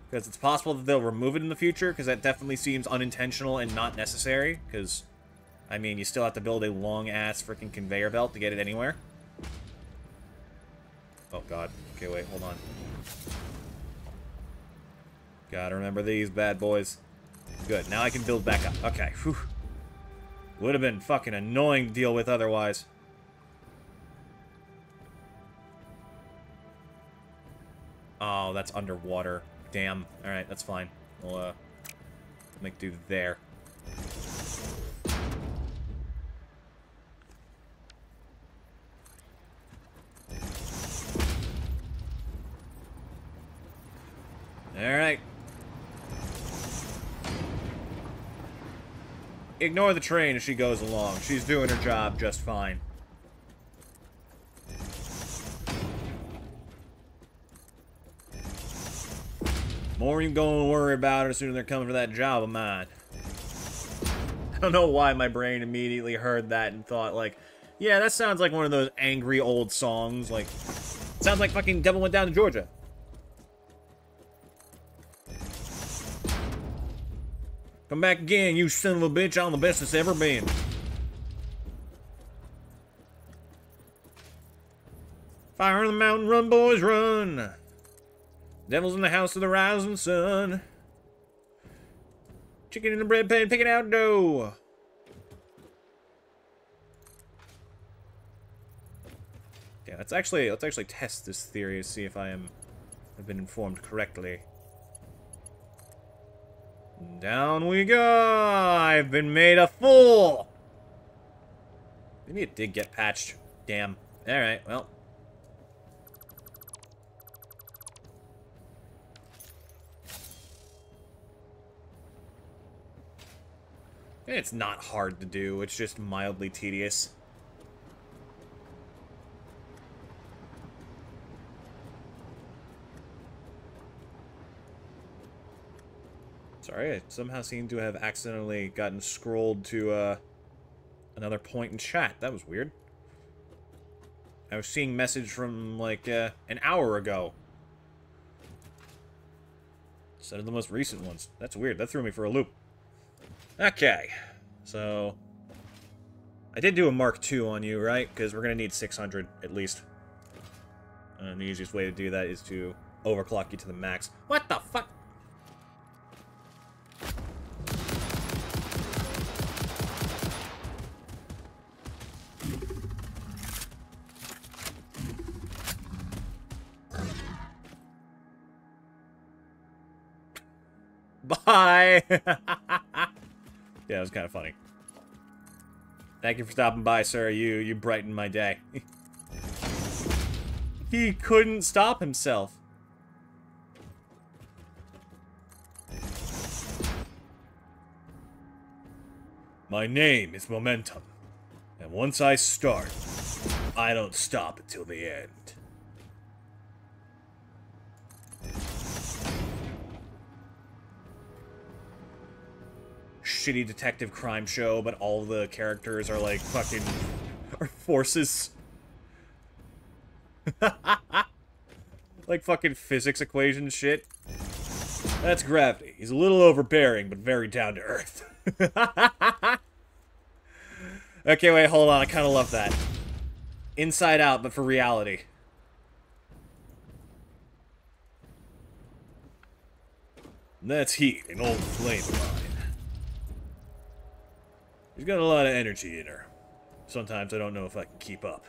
because it's possible that they'll remove it in the future, because that definitely seems unintentional and not necessary, because... I mean, you still have to build a long-ass freaking conveyor belt to get it anywhere. Oh, God. Okay, wait, hold on. Gotta remember these bad boys. Good, now I can build back up. Okay, whew. Would have been fucking annoying to deal with otherwise. Oh, that's underwater. Damn. Alright, that's fine. We'll, make do there. Alright. Ignore the train as she goes along. She's doing her job just fine. More you gonna worry about her, the sooner they're coming for that job of mine. I don't know why my brain immediately heard that and thought, like, Yeah, that sounds like one of those angry old songs. Like, sounds like fucking Devil Went Down to Georgia. Come back again, you son of a bitch. I'm the best it's ever been. Fire on the mountain, run, boys, run. Devil's in the house of the rising sun. Chicken in the bread pan, picking out dough. Okay, let's actually test this theory to see if have been informed correctly. Down we go! I've been made a fool! Maybe it did get patched. Damn. Alright, well. It's not hard to do, it's just mildly tedious. Sorry, I somehow seem to have accidentally gotten scrolled to, another point in chat. That was weird. I was seeing message from, like, an hour ago. Instead of the most recent ones. That's weird. That threw me for a loop. Okay. So, I did do a Mark II on you, right? Because we're going to need 600, at least. And the easiest way to do that is to overclock you to the max. What the fuck? Bye! Yeah, it was kind of funny. Thank you for stopping by, sir. You brightened my day. He couldn't stop himself. My name is Momentum. And once I start, I don't stop until the end. Shitty detective crime show, but all the characters are like fucking are forces. Like fucking physics equation shit. That's gravity. He's a little overbearing, but very down to earth. Okay, wait, hold on. I kind of love that. Inside Out, but for reality. That's Heat, an old flame of mine. She's got a lot of energy in her. Sometimes I don't know if I can keep up.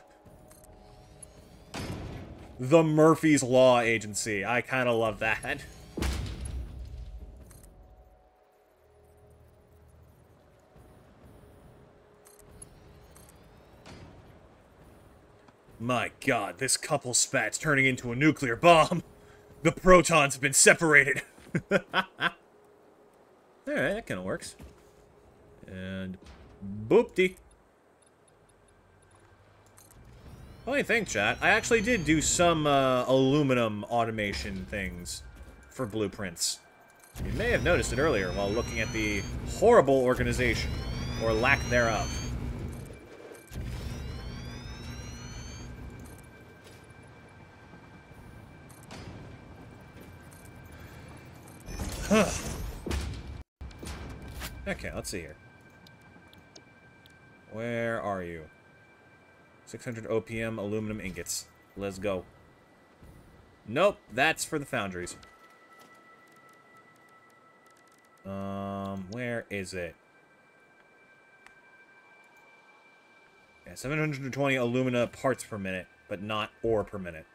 The Murphy's Law Agency. I kind of love that. My god, this couple spat's turning into a nuclear bomb. The protons have been separated. Alright, that kind of works. And boopty. Funny thing, chat, I actually did do some aluminum automation things for blueprints. You may have noticed it earlier while looking at the horrible organization, or lack thereof. Huh. Okay, let's see here. Where are you? 600 OPM aluminum ingots. Let's go. Nope, that's for the foundries. Where is it? Yeah, 720 alumina parts per minute, but not ore per minute.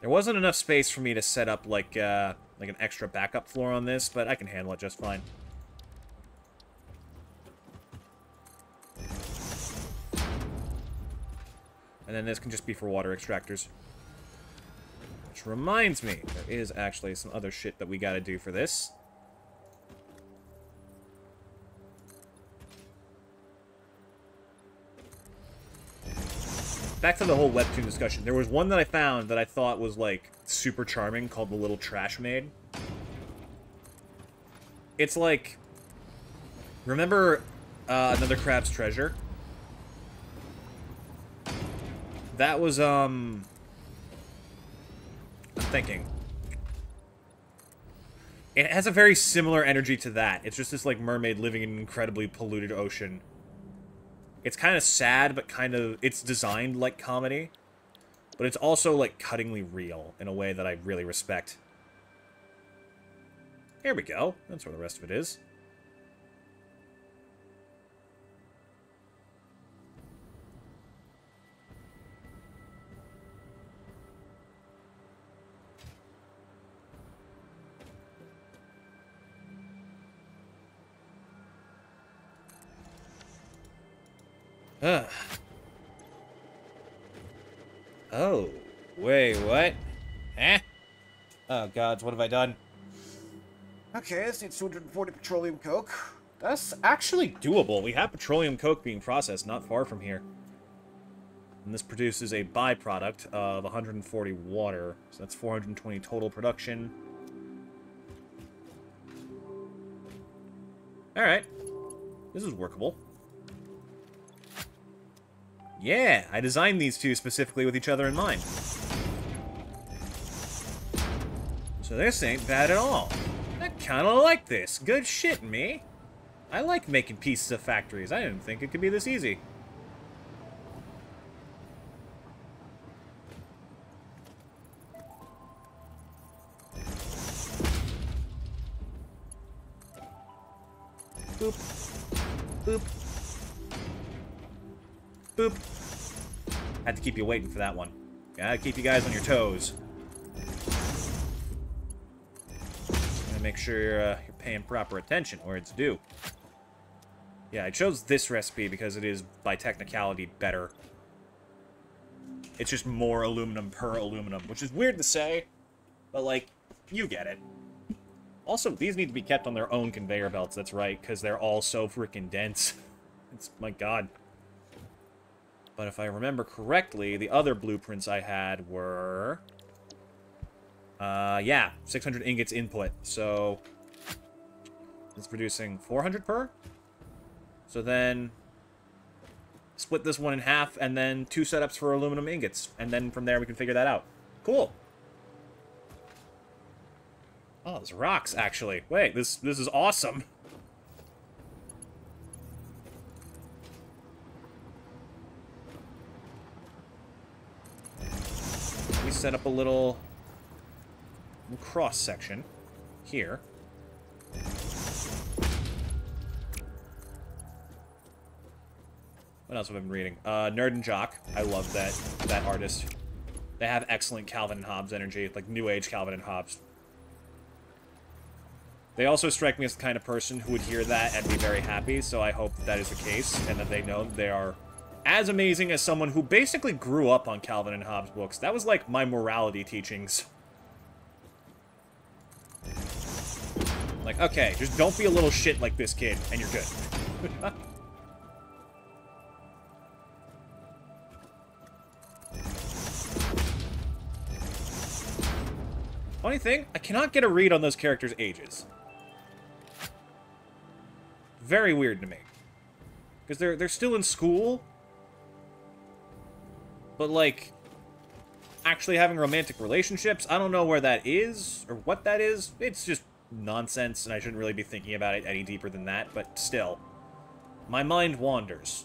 There wasn't enough space for me to set up, like an extra backup floor on this, but I can handle it just fine. And then this can just be for water extractors. Which reminds me, there is actually some other shit that we gotta do for this. back to the whole webtoon discussion. There was one that I found that I thought was, like, super charming called The Little Trash Maid. It's like... Remember Another Crab's Treasure? That was, I'm thinking. It has a very similar energy to that. It's just this, like, mermaid living in an incredibly polluted ocean. It's kind of sad, but kind of... It's designed like comedy. But it's also, like, cuttingly real in a way that I really respect. Here we go. That's where the rest of it is. Ugh. Oh. Wait, what? Eh? Oh, gods, what have I done? Okay, this needs 240 petroleum coke. That's actually doable. We have petroleum coke being processed not far from here. And this produces a byproduct of 140 water. So that's 420 total production. Alright. This is workable. Yeah, I designed these two specifically with each other in mind. So this ain't bad at all. I kinda like this. Good shit, me. I like making pieces of factories. I didn't think it could be this easy. Boop. Boop. Boop. Had to keep you waiting for that one. Gotta keep you guys on your toes. Gotta make sure you're paying proper attention where it's due. Yeah, I chose this recipe because it is, by technicality, better. It's just more aluminum per aluminum, which is weird to say, but, like, you get it. Also, these need to be kept on their own conveyor belts, that's right, because they're all so freaking dense. It's, my god. But if I remember correctly, the other blueprints I had were... yeah, 600 ingots input, so... It's producing 400 per? So then... Split this one in half, and then 2 setups for aluminum ingots. And then from there we can figure that out. Cool! Oh, there's rocks, actually. Wait, this is awesome! We set up a little cross section here. What else have I been reading? Nerd and Jock. I love that artist. They have excellent Calvin and Hobbes energy, like New Age Calvin and Hobbes. They also strike me as the kind of person who would hear that and be very happy, so I hope that is the case, and that they know they are as amazing as someone who basically grew up on Calvin and Hobbes books. That was like my morality teachings. Like, okay, just don't be a little shit like this kid, and you're good. Funny thing, I cannot get a read on those characters' ages. Very weird to me. Because they're still in school, but, like, actually having romantic relationships, I don't know where that is, or what that is. It's just nonsense, and I shouldn't really be thinking about it any deeper than that, but still. My mind wanders.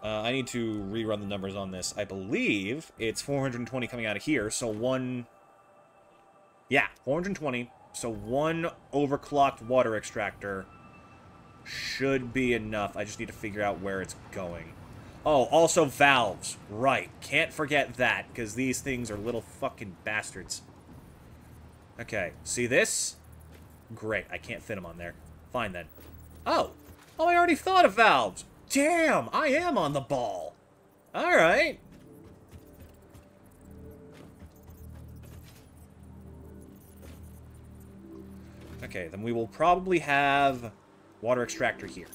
I need to rerun the numbers on this. I believe it's 420 coming out of here, so one... Yeah, 420. So one overclocked water extractor should be enough. I just need to figure out where it's going. Oh, also valves. Right. Can't forget that, because these things are little fucking bastards. Okay, see this? Great, I can't fit them on there. Fine, then. Oh! Oh, I already thought of valves! Damn, I am on the ball! Alright. Okay, then we will probably have water extractor here.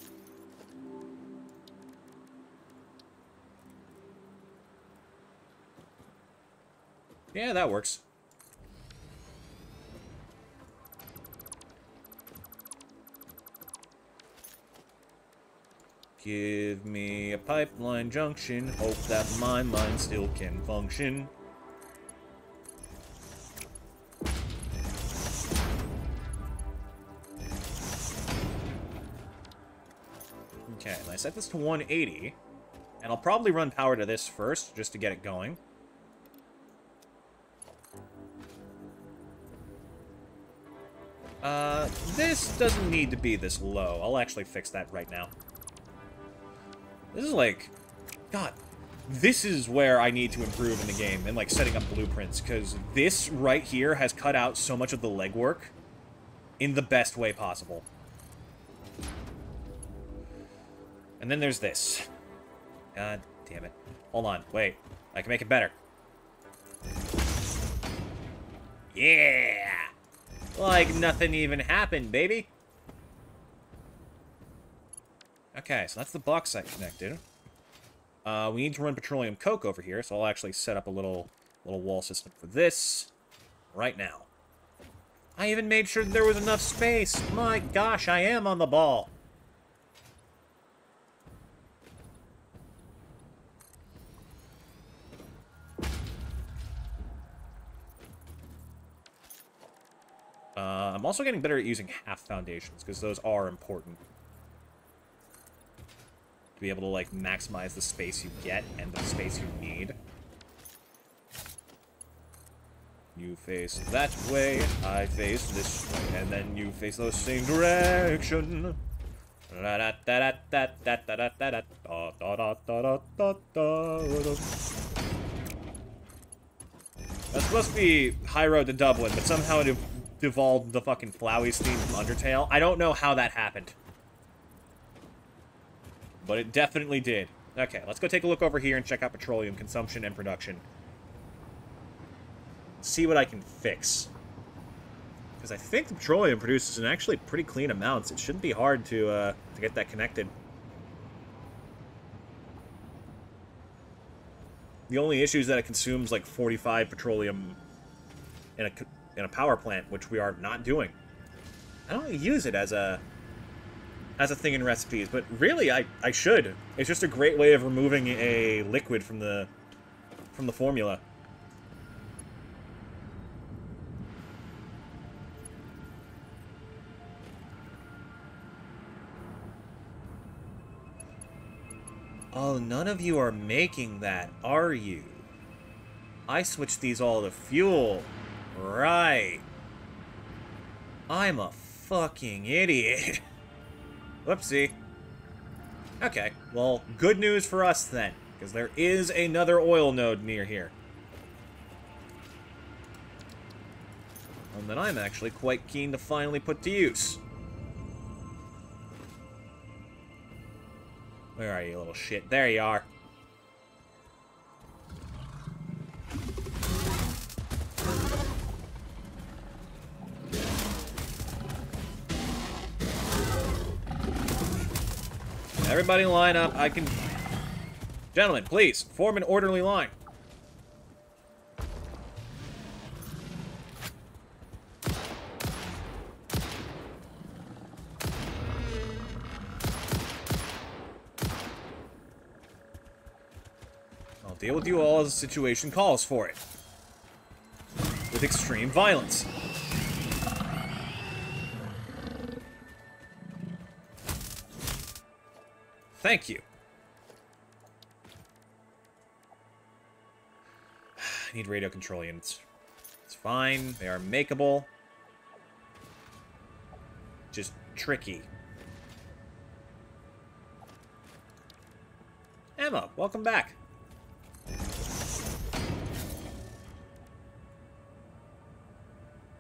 Yeah, that works. Give me a pipeline junction. Hope that my mind still can function. Okay, I set this to 180. And I'll probably run power to this first, just to get it going. This doesn't need to be this low. I'll actually fix that right now. This is like... God, this is where I need to improve in the game, and like setting up blueprints, because this right here has cut out so much of the legwork in the best way possible. And then there's this. God damn it. Hold on, wait. I can make it better. Yeah! Like nothing even happened, baby. Okay, so that's the bauxite connected. We need to run petroleum coke over here, so I'll actually set up a little wall system for this right now. I even made sure there was enough space. My gosh, I am on the ball. I'm also getting better at using half foundations, because those are important. To be able to, like, maximize the space you get and the space you need. You face that way, I face this way, and then you face the same direction. That's supposed to be High Road to Dublin, but somehow it evolved the fucking Flowey's theme from Undertale. I don't know how that happened. But it definitely did. Okay, let's go take a look over here and check out petroleum consumption and production. See what I can fix. Because I think the petroleum produces in actually pretty clean amounts. It shouldn't be hard to get that connected. The only issue is that it consumes like 45 petroleum in a power plant, which we are not doing. I don't use it as a thing in recipes, but really I should. It's just a great way of removing a liquid from the formula. Oh, none of you are making that, are you? I switched these all to fuel. Right. I'm a fucking idiot. Whoopsie. Okay, well, good news for us then, because there is another oil node near here. One that I'm actually quite keen to finally put to use. Where are you, little shit? There you are. Everybody line up. I can... Gentlemen, please, form an orderly line. I'll deal with you all as the situation calls for it. With extreme violence. Thank you. I need radio control units. It's fine. They are makeable. Just tricky. Emma, welcome back.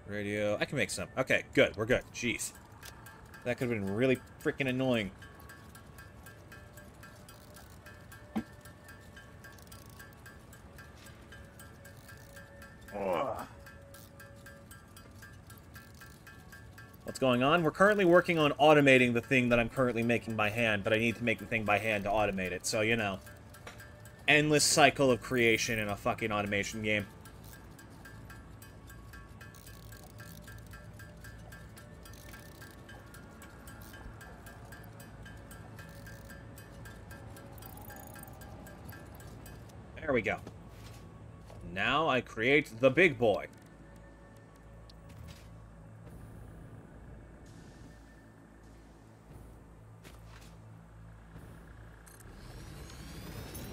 Radio. I can make some. Okay, good. We're good. Jeez. That could have been really freaking annoying. What's going on? We're currently working on automating the thing that I'm currently making by hand, but I need to make the thing by hand to automate it, so, you know. Endless cycle of creation in a fucking automation game. There we go. Now I create the big boy.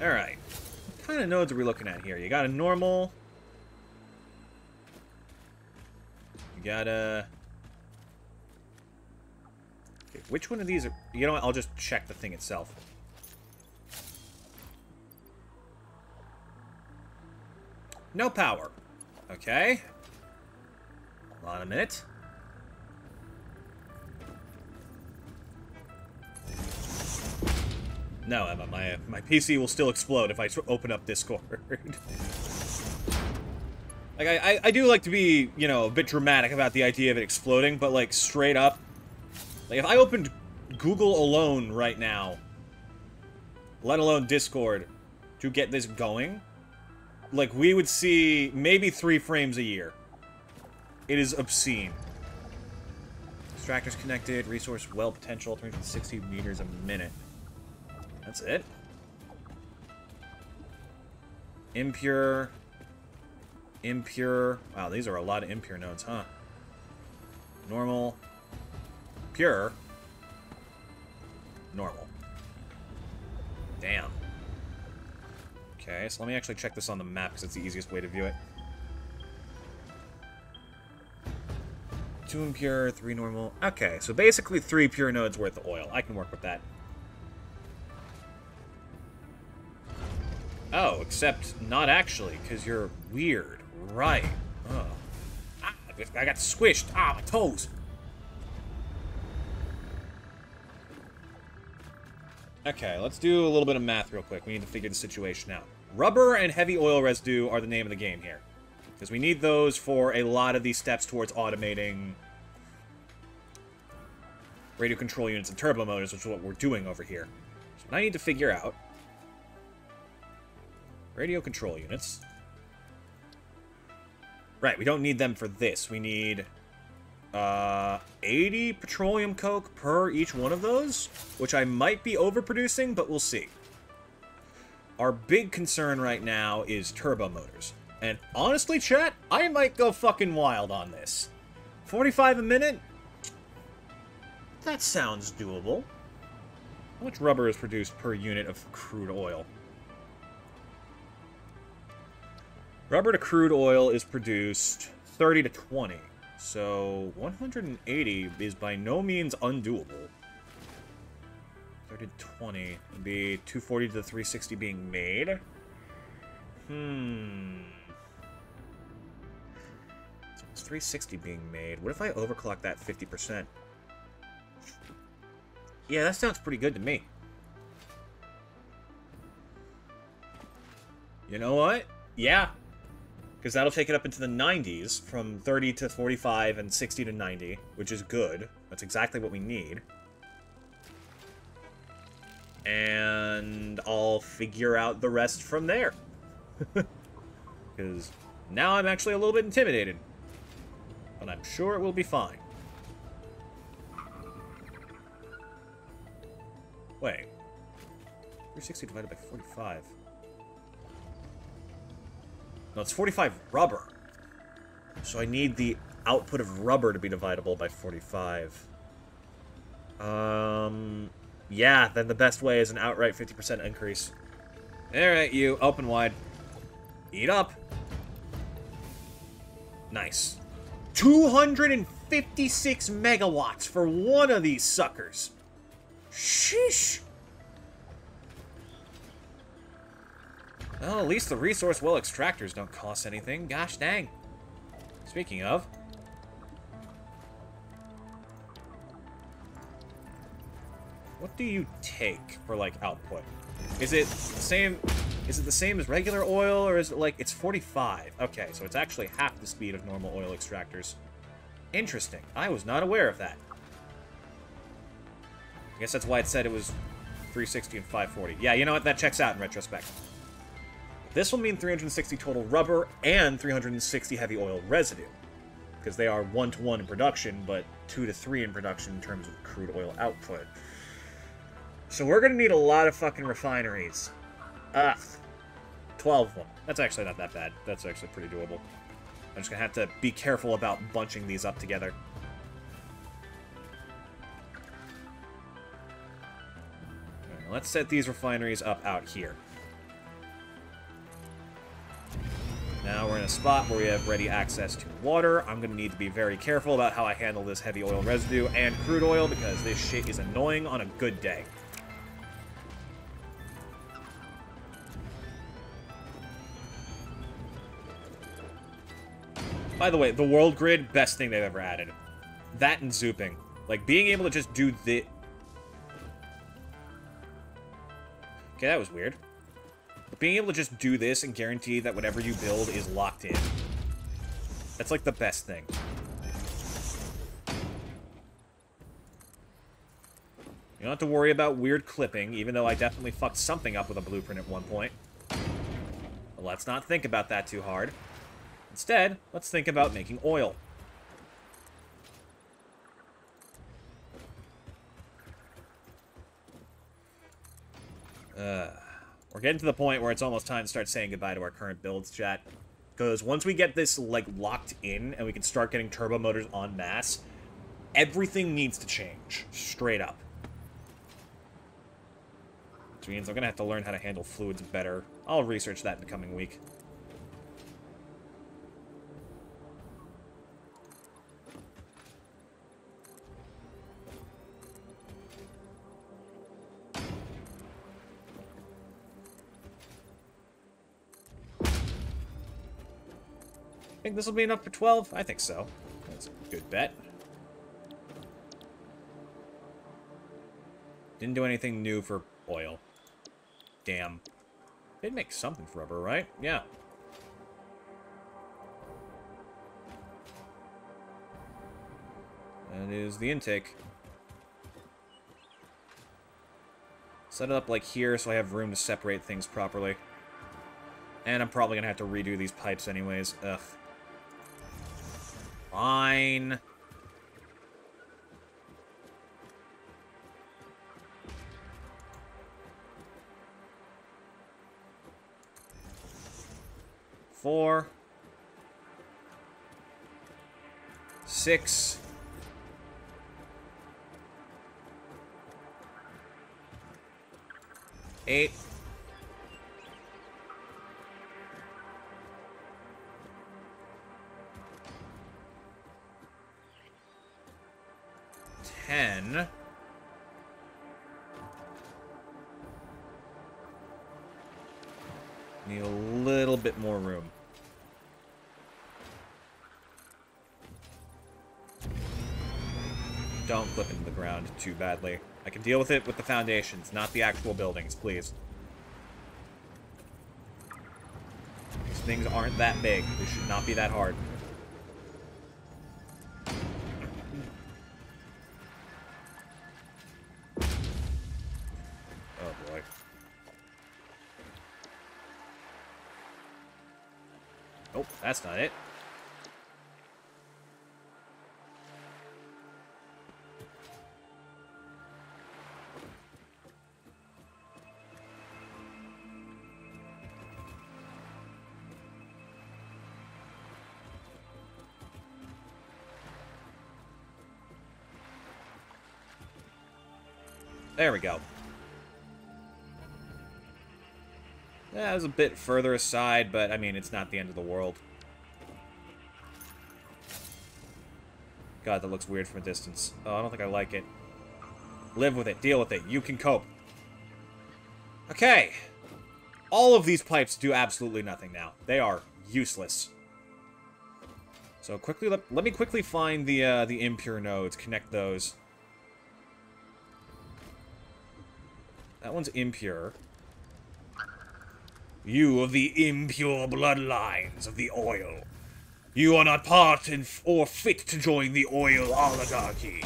Alright. What kind of nodes are we looking at here? You got a normal. You got a... Okay, which one of these are... You know what? I'll just check the thing itself. No power. Okay. Hold on a minute. No, Emma, my PC will still explode if I open up Discord. Like, I do like to be, you know, a bit dramatic about the idea of it exploding, but, like, straight up... Like, if I opened Google alone right now, let alone Discord, to get this going... Like, we would see maybe 3 frames a year. It is obscene. Extractors connected, resource well potential, 360 meters a minute. That's it. Impure. Impure. Wow, these are a lot of impure nodes, huh? Normal. Pure. Normal. Damn. Okay, so let me actually check this on the map, because it's the easiest way to view it. 2 impure, 3 normal. Okay, so basically 3 pure nodes worth of oil. I can work with that. Oh, except not actually, because you're weird. Right. Oh. Ah, I got squished. Ah, my toes. Okay, let's do a little bit of math real quick. We need to figure the situation out. Rubber and heavy oil residue are the name of the game here. Because we need those for a lot of these steps towards automating radio control units and turbo motors, which is what we're doing over here. So I need to figure out radio control units. Right, we don't need them for this. We need 80 petroleum coke per each one of those, which I might be overproducing, but we'll see. Our big concern right now is turbo motors. And honestly, chat, I might go fucking wild on this. 45 a minute? That sounds doable. How much rubber is produced per unit of crude oil? Rubber to crude oil is produced 30 to 20. So 180 is by no means undoable. 30 to 20 would be 240 to the 360 being made. So it's 360 being made. What if I overclock that 50%? Yeah, that sounds pretty good to me. You know what? Yeah. Because that'll take it up into the 90s, from 30 to 45 and 60 to 90, which is good. That's exactly what we need. And I'll figure out the rest from there. Because now I'm actually a little bit intimidated. But I'm sure it will be fine. Wait. 360 divided by 45. No, it's 45 rubber. So I need the output of rubber to be divisible by 45. Yeah, then the best way is an outright 50% increase. Alright, you, open wide. Eat up. Nice. 256 megawatts for one of these suckers. Sheesh. Well, at least the resource well extractors don't cost anything. Gosh dang. Speaking of. What do you take for, like, output? Is it the same... Is it the same as regular oil, or is it, like, it's 45? Okay, so it's actually half the speed of normal oil extractors. Interesting. I was not aware of that. I guess that's why it said it was 360 and 540. Yeah, you know what? That checks out in retrospect. This will mean 360 total rubber and 360 heavy oil residue. Because they are 1-to-1 in production, but 2 to 3 in production in terms of crude oil output. So we're going to need a lot of fucking refineries. Ugh. 12 of them. That's actually not that bad. That's actually pretty doable. I'm just going to have to be careful about bunching these up together. Right, let's set these refineries up out here. Now we're in a spot where we have ready access to water. I'm going to need to be very careful about how I handle this heavy oil residue and crude oil because this shit is annoying on a good day. By the way, the world grid, best thing they've ever added. That and zooping. Like, being able to just do the... Okay, that was weird. But being able to just do this and guarantee that whatever you build is locked in. That's, like, the best thing. You don't have to worry about weird clipping, even though I definitely fucked something up with a blueprint at one point. But let's not think about that too hard. Instead, let's think about making oil. We're getting to the point where it's almost time to start saying goodbye to our current builds, chat. Because once we get this, like, locked in, and we can start getting turbo motors en masse, everything needs to change. Straight up. Which means I'm going to have to learn how to handle fluids better. I'll research that in the coming week. Think this will be enough for 12? I think so. That's a good bet. Didn't do anything new for oil. Damn. They'd make something for rubber, right? Yeah. That is the intake. Set it up like here so I have room to separate things properly. And I'm probably going to have to redo these pipes anyways. Ugh. Fine. Four. 6. 8. 10. Need a little bit more room. Don't clip into the ground too badly. I can deal with it with the foundations, not the actual buildings, please. These things aren't that big. They should not be that hard. Oh boy. Nope, that's not it. There we go. Yeah, it was a bit further aside, but, I mean, it's not the end of the world. God, that looks weird from a distance. Oh, I don't think I like it. Live with it. Deal with it. You can cope. Okay. All of these pipes do absolutely nothing now. They are useless. So, quickly, let me quickly find the impure nodes. Connect those. That one's impure. You of the impure bloodlines of the oil. You are not part or fit to join the oil oligarchy.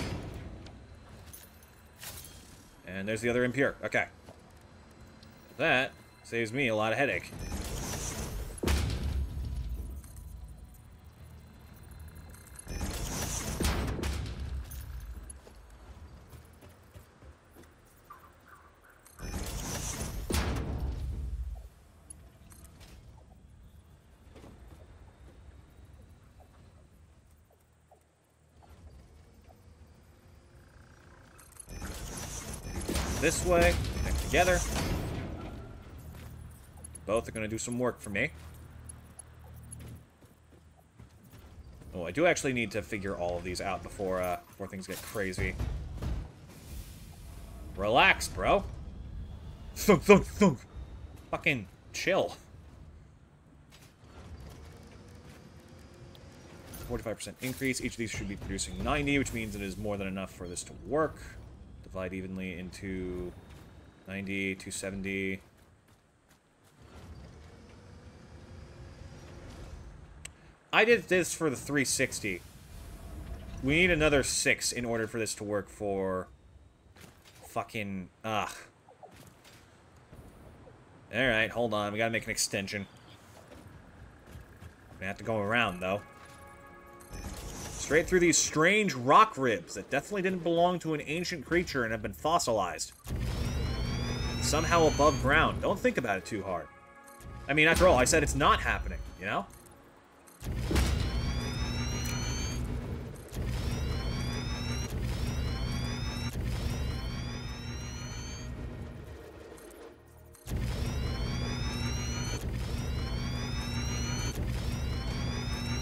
And there's the other impure. Okay. That saves me a lot of headache. this way, connect together. Both are going to do some work for me. Oh, I do actually need to figure all of these out before things get crazy. Relax, bro. Thunk, thunk, thunk. Fucking chill. 45% increase. Each of these should be producing 90, which means it is more than enough for this to work. Divide evenly into 90, 270. I did this for the 360. We need another 6 in order for this to work for... fucking... Alright, hold on. We gotta make an extension. We have to go around, though. Straight through these strange rock ribs that definitely didn't belong to an ancient creature and have been fossilized. Somehow above ground. Don't think about it too hard. I mean, after all, I said it's not happening, you know?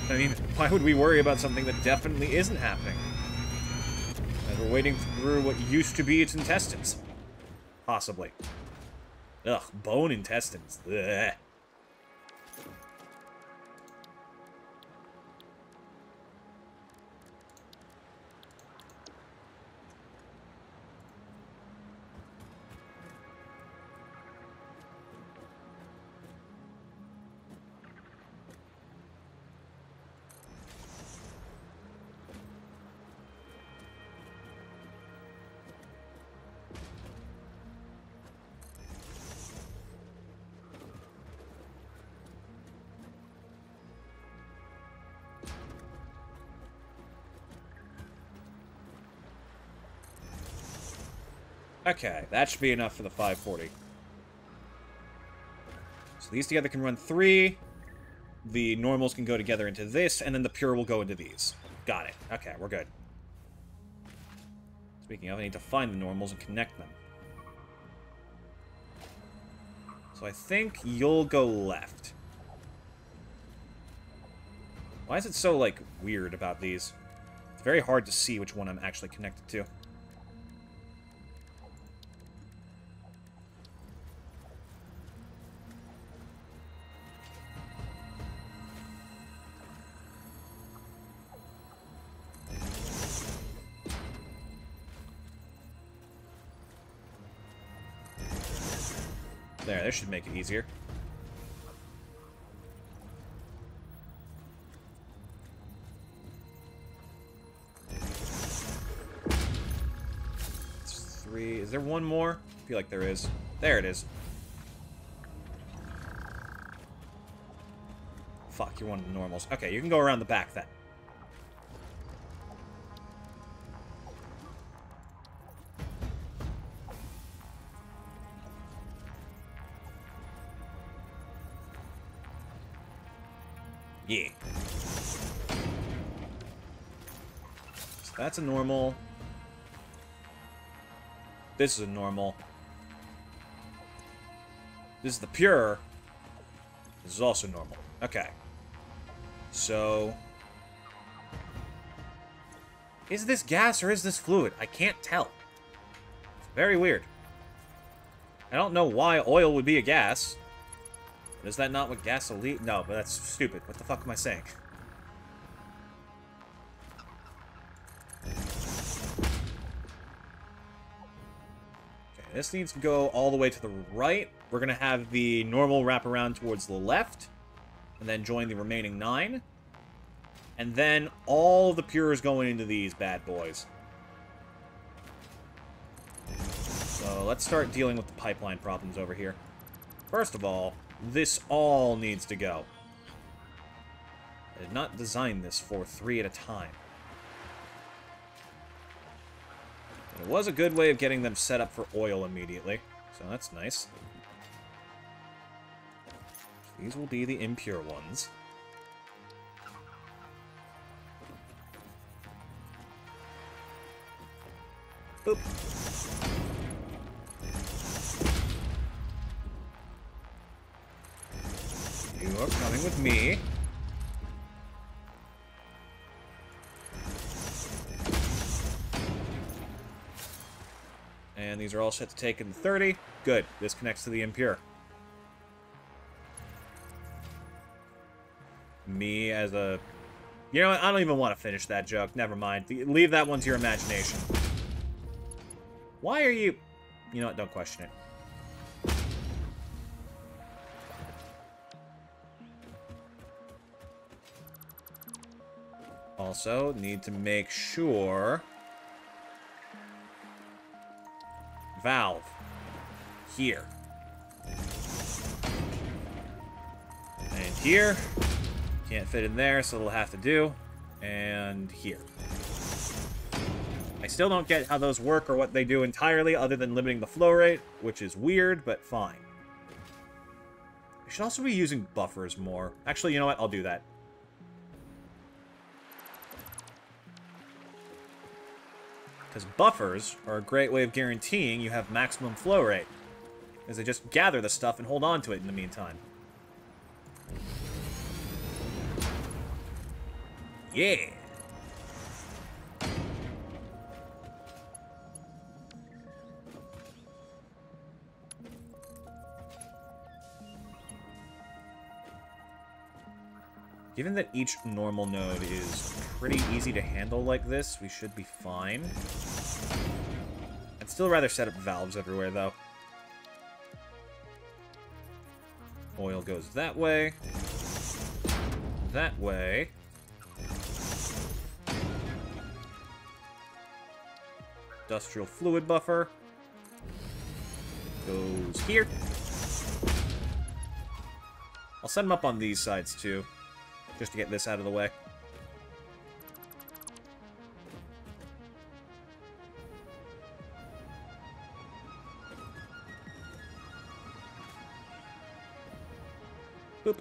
I mean, why would we worry about something that definitely isn't happening? As we're wading through what used to be its intestines. Possibly. Ugh, bone intestines. Ugh. Okay, that should be enough for the 540. So these together can run 3. The normals can go together into this, and then the pure will go into these. Got it. Okay, we're good. Speaking of, I need to find the normals and connect them. So I think you'll go left. Why is it so, like, weird about these? It's very hard to see which one I'm actually connected to. There, this should make it easier. It's 3. Is there one more? I feel like there is. There it is. Fuck, you're one of the normals. Okay, you can go around the back then. Yeah. So that's a normal. This is a normal. This is the pure. This is also normal. Okay. So... is this gas or is this fluid? I can't tell. It's very weird. I don't know why oil would be a gas. Is that not what gasoline... no, but that's stupid. What the fuck am I saying? Okay, this needs to go all the way to the right. We're going to have the normal wrap around towards the left. And then join the remaining 9. And then all the pures going into these bad boys. So let's start dealing with the pipeline problems over here. First of all... this all needs to go. I did not design this for 3 at a time. But it was a good way of getting them set up for oil immediately, so that's nice. These will be the impure ones. Boop. You are coming with me. And these are all set to take in 30. Good. This connects to the impure. Me as a... You know what? I don't even want to finish that joke. Never mind. Leave that one to your imagination. Why are you... You know what? Don't question it. Also, need to make sure... Valve. Here. And here. Can't fit in there, so it'll have to do. And here. I still don't get how those work or what they do entirely, other than limiting the flow rate, which is weird, but fine. I should also be using buffers more. Actually, you know what? I'll do that. Because buffers are a great way of guaranteeing you have maximum flow rate. Because they just gather the stuff and hold on to it in the meantime. Yeah! Given that each normal node is pretty easy to handle like this, we should be fine. I'd still rather set up valves everywhere, though. Oil goes that way. That way. Industrial fluid buffer. Goes here. I'll set them up on these sides, too. Just to get this out of the way. Boop.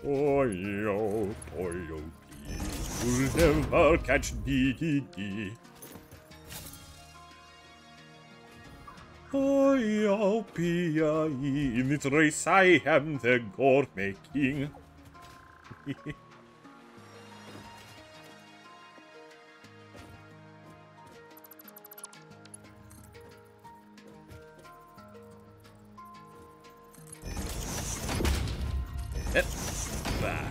Toyo, toyo, you'll never catch me. Toyo, P.I. In this race I am the gourmet king. Yep. Bah.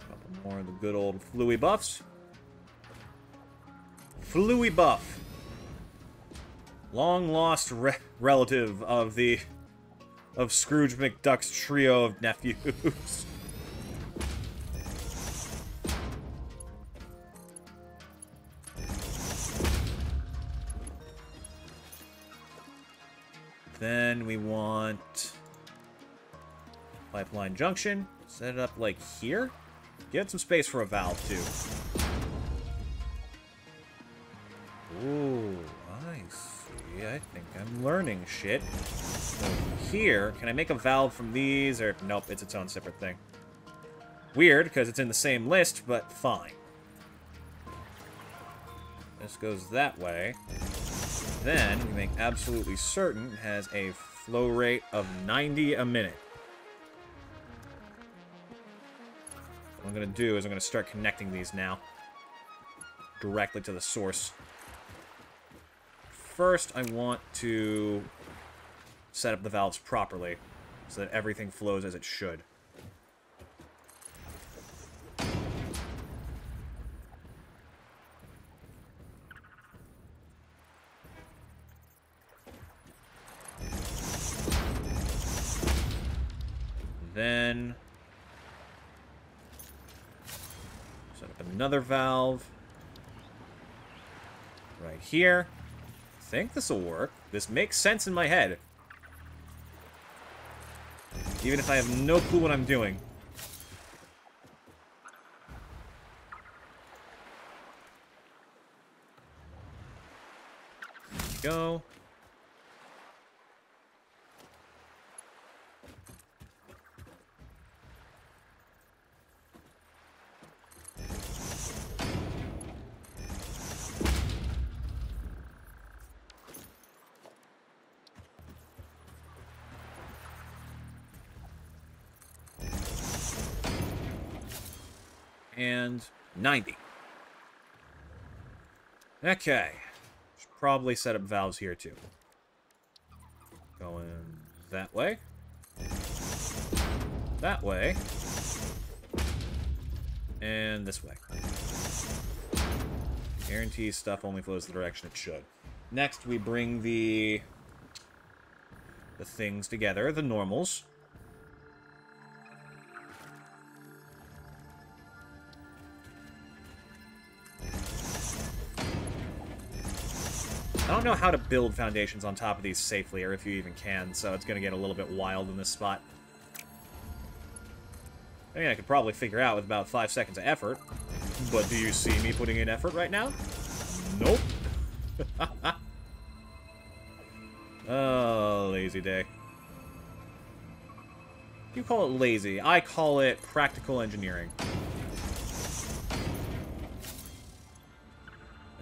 Couple more of the good old fluey buffs. Fluey buff. Long lost relative of Scrooge McDuck's trio of nephews. Then we want pipeline junction. Set it up like here. Give it some space for a valve too. Ooh, I see. I think I'm learning shit. Over here, can I make a valve from these? Or nope, it's its own separate thing. Weird, because it's in the same list, but fine. This goes that way. Then, we make absolutely certain it has a flow rate of 90 a minute. What I'm going to do is I'm going to start connecting these now. Directly to the source. First, I want to set up the valves properly, so that everything flows as it should. Then set up another valve. Right here. I think this will work. This makes sense in my head. Even if I have no clue what I'm doing. There we go. And 90. Okay. Should probably set up valves here, too. Going that way. That way. And this way. Guarantees stuff only flows the direction it should. Next, we bring the things together, the normals. I don't know how to build foundations on top of these safely, or if you even can, so it's going to get a little bit wild in this spot. I mean, I could probably figure out with about 5 seconds of effort. But do you see me putting in effort right now? Nope. Oh, lazy day. You call it lazy. I call it practical engineering.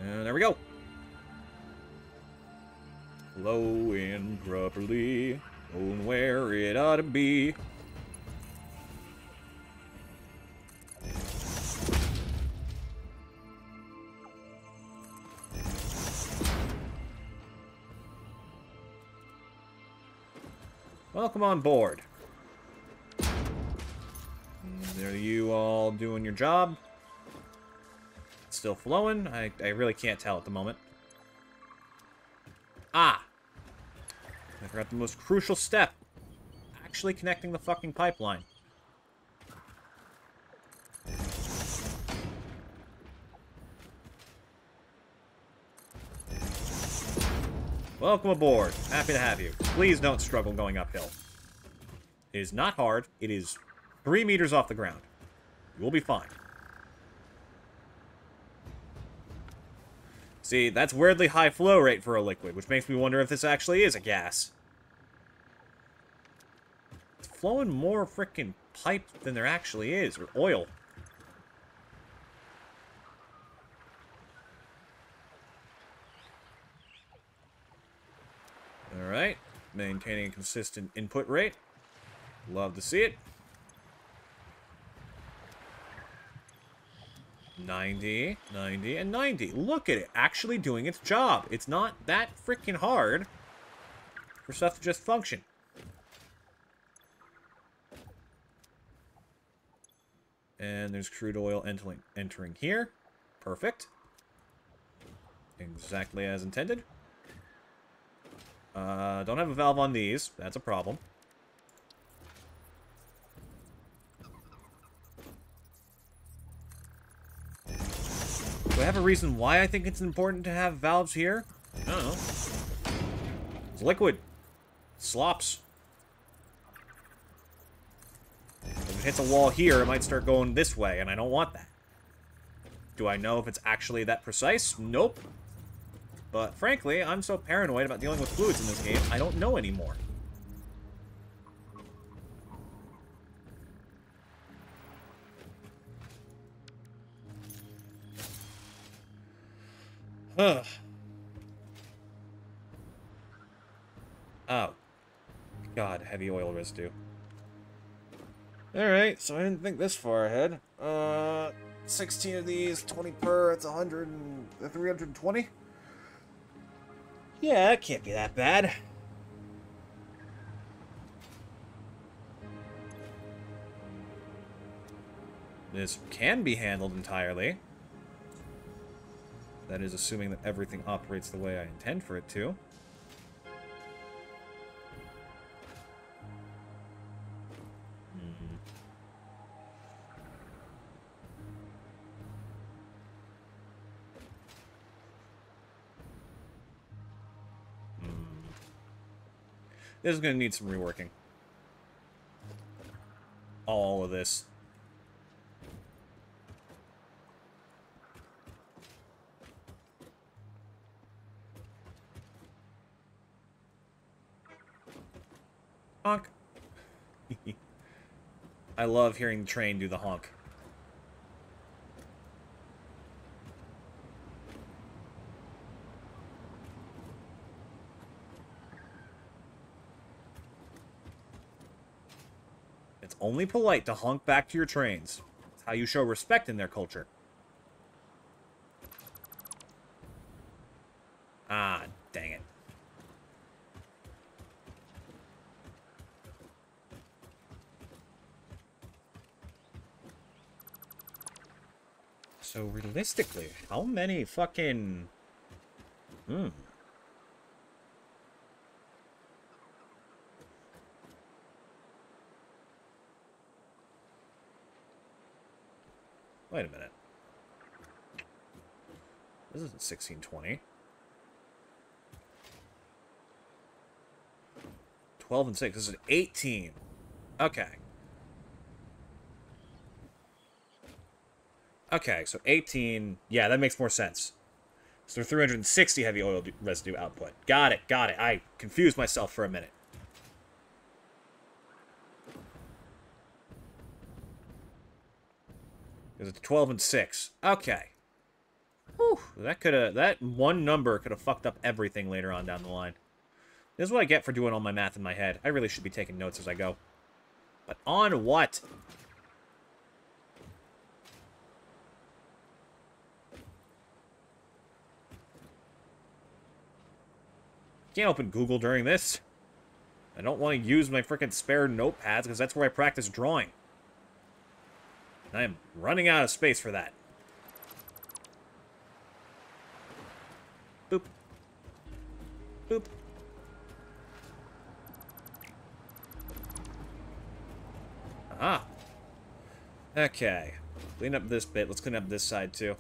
And there we go. Flow in properly, going where it ought to be. Welcome on board. Are you all doing your job? It's still flowing? I really can't tell at the moment. Ah! I forgot the most crucial step. Actually connecting the fucking pipeline. Welcome aboard. Happy to have you. Please don't struggle going uphill. It is not hard. It is 3 meters off the ground. You will be fine. See, that's weirdly high flow rate for a liquid, which makes me wonder if this actually is a gas. It's flowing more frickin' pipe than there actually is, or oil. Alright, maintaining a consistent input rate. Love to see it. 90, 90, and 90. Look at it, actually doing its job. It's not that freaking hard for stuff to just function. And there's crude oil entering here. Perfect. Exactly as intended. Don't have a valve on these. That's a problem. Do I have a reason why I think it's important to have valves here? I don't know. It's liquid. It slops. If it hits a wall here, it might start going this way, and I don't want that. Do I know if it's actually that precise? Nope. But frankly, I'm so paranoid about dealing with fluids in this game, I don't know anymore. Ugh. Oh. God, heavy oil residue. Alright, so I didn't think this far ahead. 16 of these, 20 per, it's 100 and 320? Yeah, that can't be that bad. This can be handled entirely. That is assuming that everything operates the way I intend for it to. This is going to need some reworking. All of this. Honk. I love hearing the train do the honk. It's only polite to honk back to your trains. It's how you show respect in their culture. Ah, dang it. So realistically, how many fucking... Wait a minute. This isn't 1620. 12 and 6. This is 18. Okay. Okay, so 18... Yeah, that makes more sense. So 360 heavy oil residue output. Got it, got it. I confused myself for a minute. Because it's 12 and 6. Okay. Whew, that one number could have fucked up everything later on down the line. This is what I get for doing all my math in my head. I really should be taking notes as I go. But on what? Can't open Google during this. I don't want to use my frickin' spare notepads because that's where I practice drawing. I am running out of space for that. Boop. Boop. Aha. Okay. Clean up this bit. Let's clean up this side, too.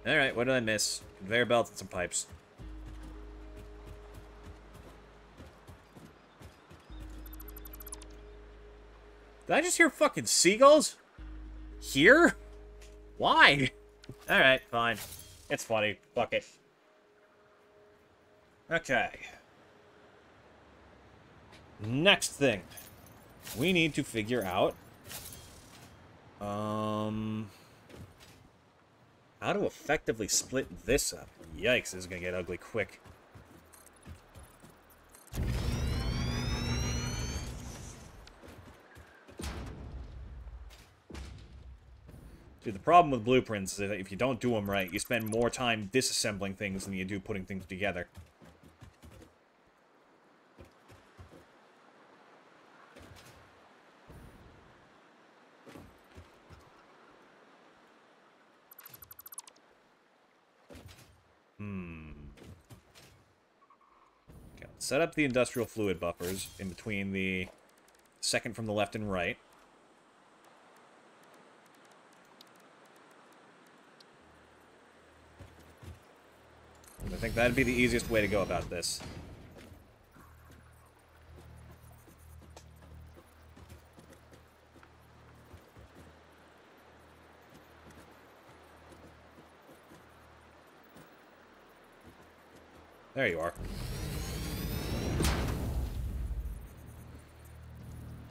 Alright, what did I miss? Conveyor belts and some pipes. Did I just hear fucking seagulls? Here? Why? Alright, fine. It's funny. Fuck it. Okay. Next thing. We need to figure out... how to effectively split this up. Yikes, this is gonna get ugly quick. Dude, the problem with blueprints is that if you don't do them right, you spend more time disassembling things than you do putting things together. Okay, let's set up the industrial fluid buffers in between the second from the left and right. I think that'd be the easiest way to go about this. There you are.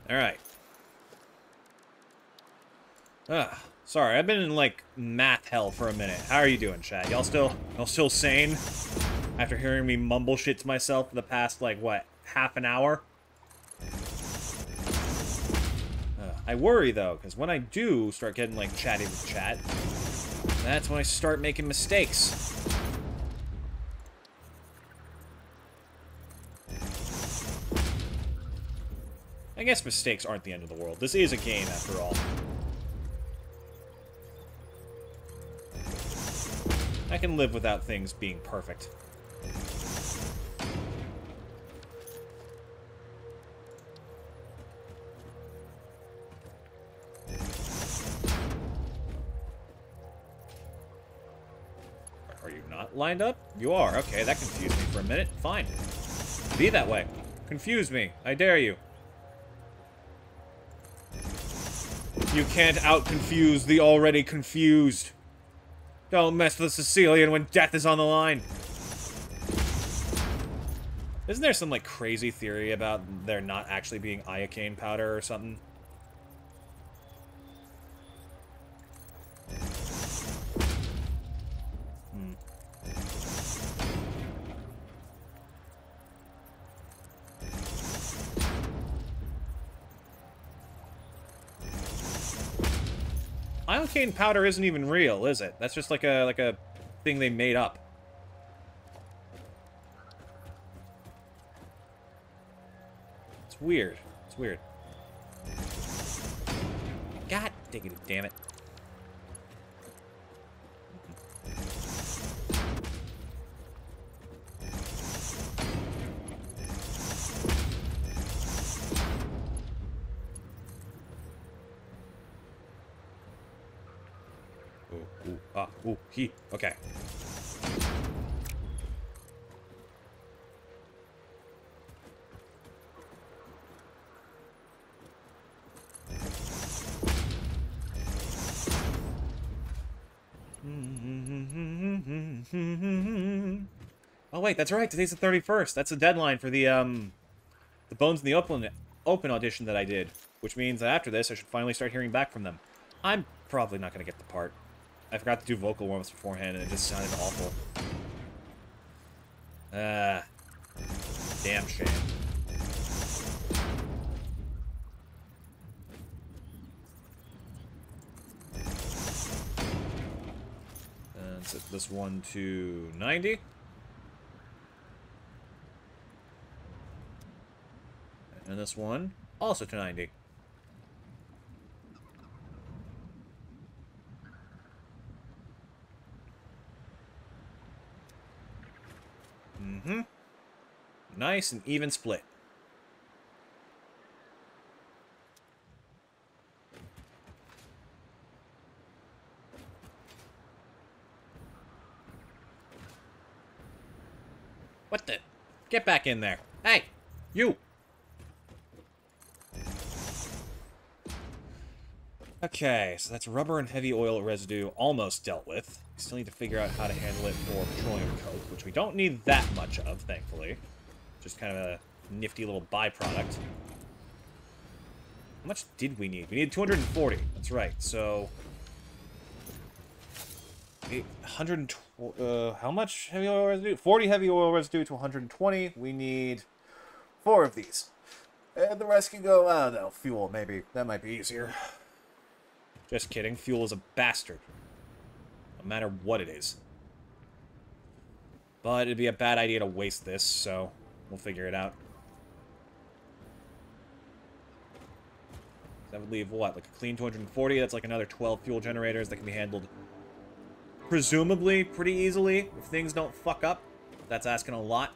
Alright. Sorry, I've been in, like, math hell for a minute. How are you doing, chat? Y'all still sane? After hearing me mumble shit to myself for the past, like, what, half an hour? I worry, though, because when I do start getting, like, chatty with chat, that's when I start making mistakes. I guess mistakes aren't the end of the world. This is a game, after all. can live without things being perfect. Are you not lined up? You are. Okay, that confused me for a minute. Fine. Be that way. Confuse me. I dare you. You can't out-confuse the already confused. Don't mess with a Sicilian when death is on the line. Isn't there some, like, crazy theory about there not actually being iocane powder or something? Iocane powder isn't even real, is it? That's just like a thing they made up. It's weird. It's weird. God diggity, damn it. Okay. Oh wait, that's right. Today's the 31st. That's the deadline for the Bones in the Open audition that I did, which means that after this, I should finally start hearing back from them. I'm probably not going to get the part. I forgot to do vocal warm-ups beforehand, and it just sounded awful. Damn shame. And set this one to 90. And this one also to 90. Mm-hmm. Nice and even split. What the? Get back in there. Hey! You! Okay, so that's rubber and heavy oil residue almost dealt with. We still need to figure out how to handle it for petroleum coke, which we don't need that much of, thankfully. Just kind of a nifty little byproduct. How much did we need? We needed 240. That's right, so... 120... how much heavy oil residue? 40 heavy oil residue to 120. We need 4 of these. And the rest can go, I don't know, fuel, maybe. That might be easier. Just kidding. Fuel is a bastard. No matter what it is. But it'd be a bad idea to waste this, so we'll figure it out. That would leave, what, like a clean 240? That's like another 12 fuel generators that can be handled presumably pretty easily if things don't fuck up. That's asking a lot.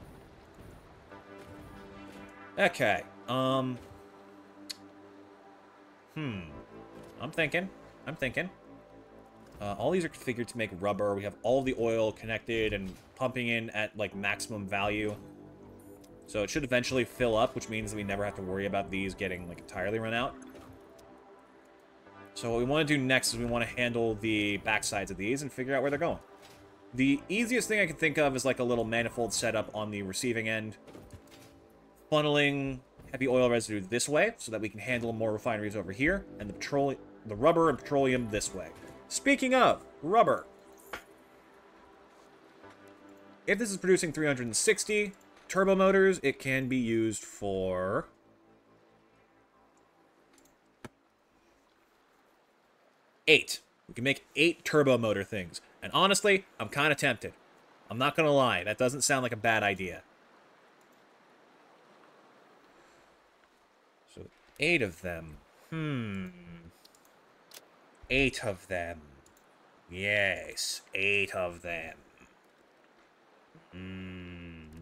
Okay. I'm thinking. All these are configured to make rubber. We have all the oil connected and pumping in at, like, maximum value. So it should eventually fill up, which means that we never have to worry about these getting, like, entirely run out. So what we want to do next is we want to handle the backsides of these and figure out where they're going. The easiest thing I can think of is, like, a little manifold setup on the receiving end. Funneling heavy oil residue this way so that we can handle more refineries over here, and the rubber and petroleum this way. Speaking of rubber, if this is producing 360 turbo motors, it can be used for 8. We can make 8 turbo motor things. And honestly, I'm kind of tempted. I'm not going to lie. That doesn't sound like a bad idea. So 8 of them. 8 of them. Yes, 8 of them.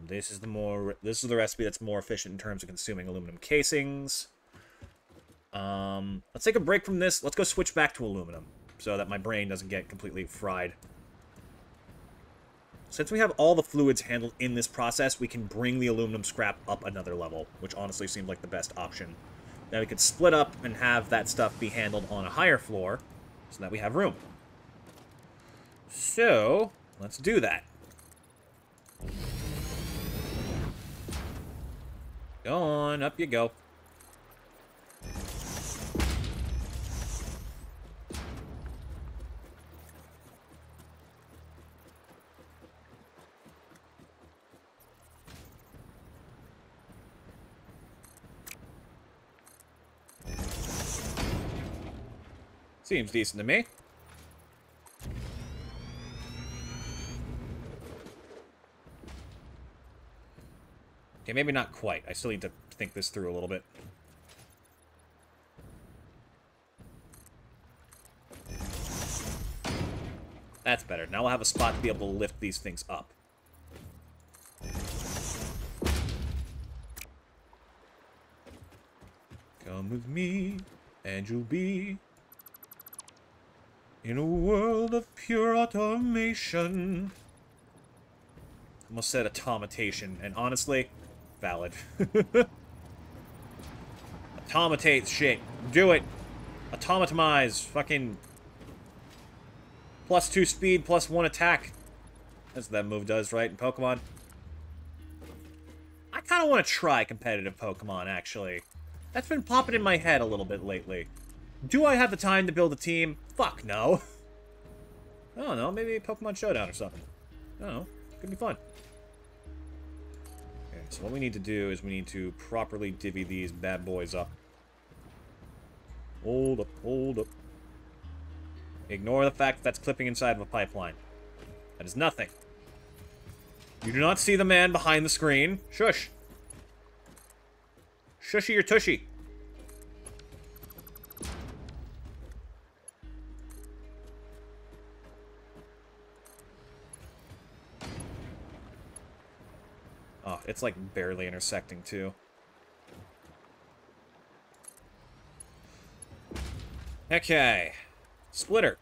This is the recipe that's more efficient in terms of consuming aluminum casings. Let's take a break from this. Let's go switch back to aluminum so that my brain doesn't get completely fried. Since we have all the fluids handled in this process, we can bring the aluminum scrap up another level, which honestly seems like the best option. Now we could split up and have that stuff be handled on a higher floor so that we have room. So, let's do that. Go on, up you go. Seems decent to me. Okay, maybe not quite. I still need to think this through a little bit. That's better. Now we'll have a spot to be able to lift these things up. Come with me, and you'll be in a world of pure automation. Almost said automatation, and honestly, valid. Automatate shit. Do it. Automatize. Fucking +2 speed, +1 attack. That's what that move does, right, in Pokemon? I kind of want to try competitive Pokemon, actually. That's been popping in my head a little bit lately. Do I have the time to build a team? Fuck no. I don't know, maybe a Pokemon Showdown or something. I don't know. Could be fun. Okay, so what we need to do is we need to properly divvy these bad boys up. Hold up, hold up. Ignore the fact that that's clipping inside of a pipeline. That is nothing. You do not see the man behind the screen. Shush. Shushy your tushy. Oh, it's like barely intersecting too. Okay. Splitter.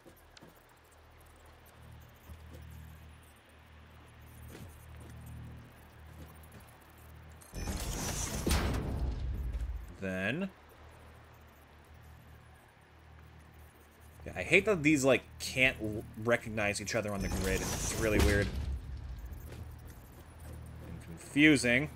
Then... yeah, I hate that these, like, can't recognize each other on the grid. It's really weird. And confusing.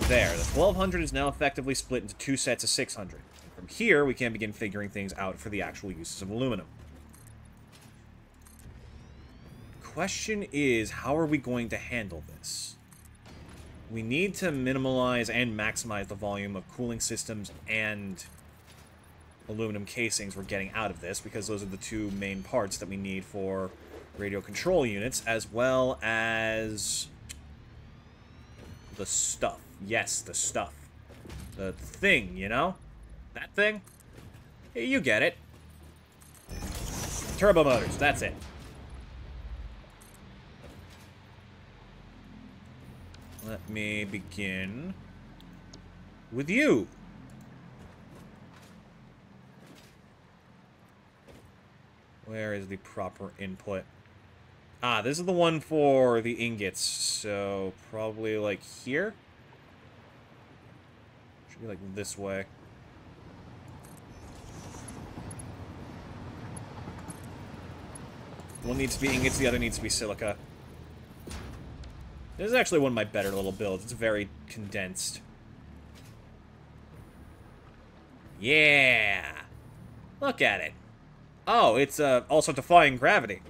There, the 1200 is now effectively split into 2 sets of 600. And from here, we can begin figuring things out for the actual uses of aluminum. Question is, how are we going to handle this? We need to minimize and maximize the volume of cooling systems and aluminum casings we're getting out of this, because those are the two main parts that we need for radio control units, as well as the stuff. Yes, the stuff. The thing, you know? That thing? Hey, you get it. Turbo motors, that's it. Let me begin with you. Where is the proper input? Ah, this is the one for the ingots, so probably like here? Should be like this way. One needs to be ingots, the other needs to be silica. This is actually one of my better little builds. It's very condensed. Yeah! Look at it. Oh, it's also defying gravity.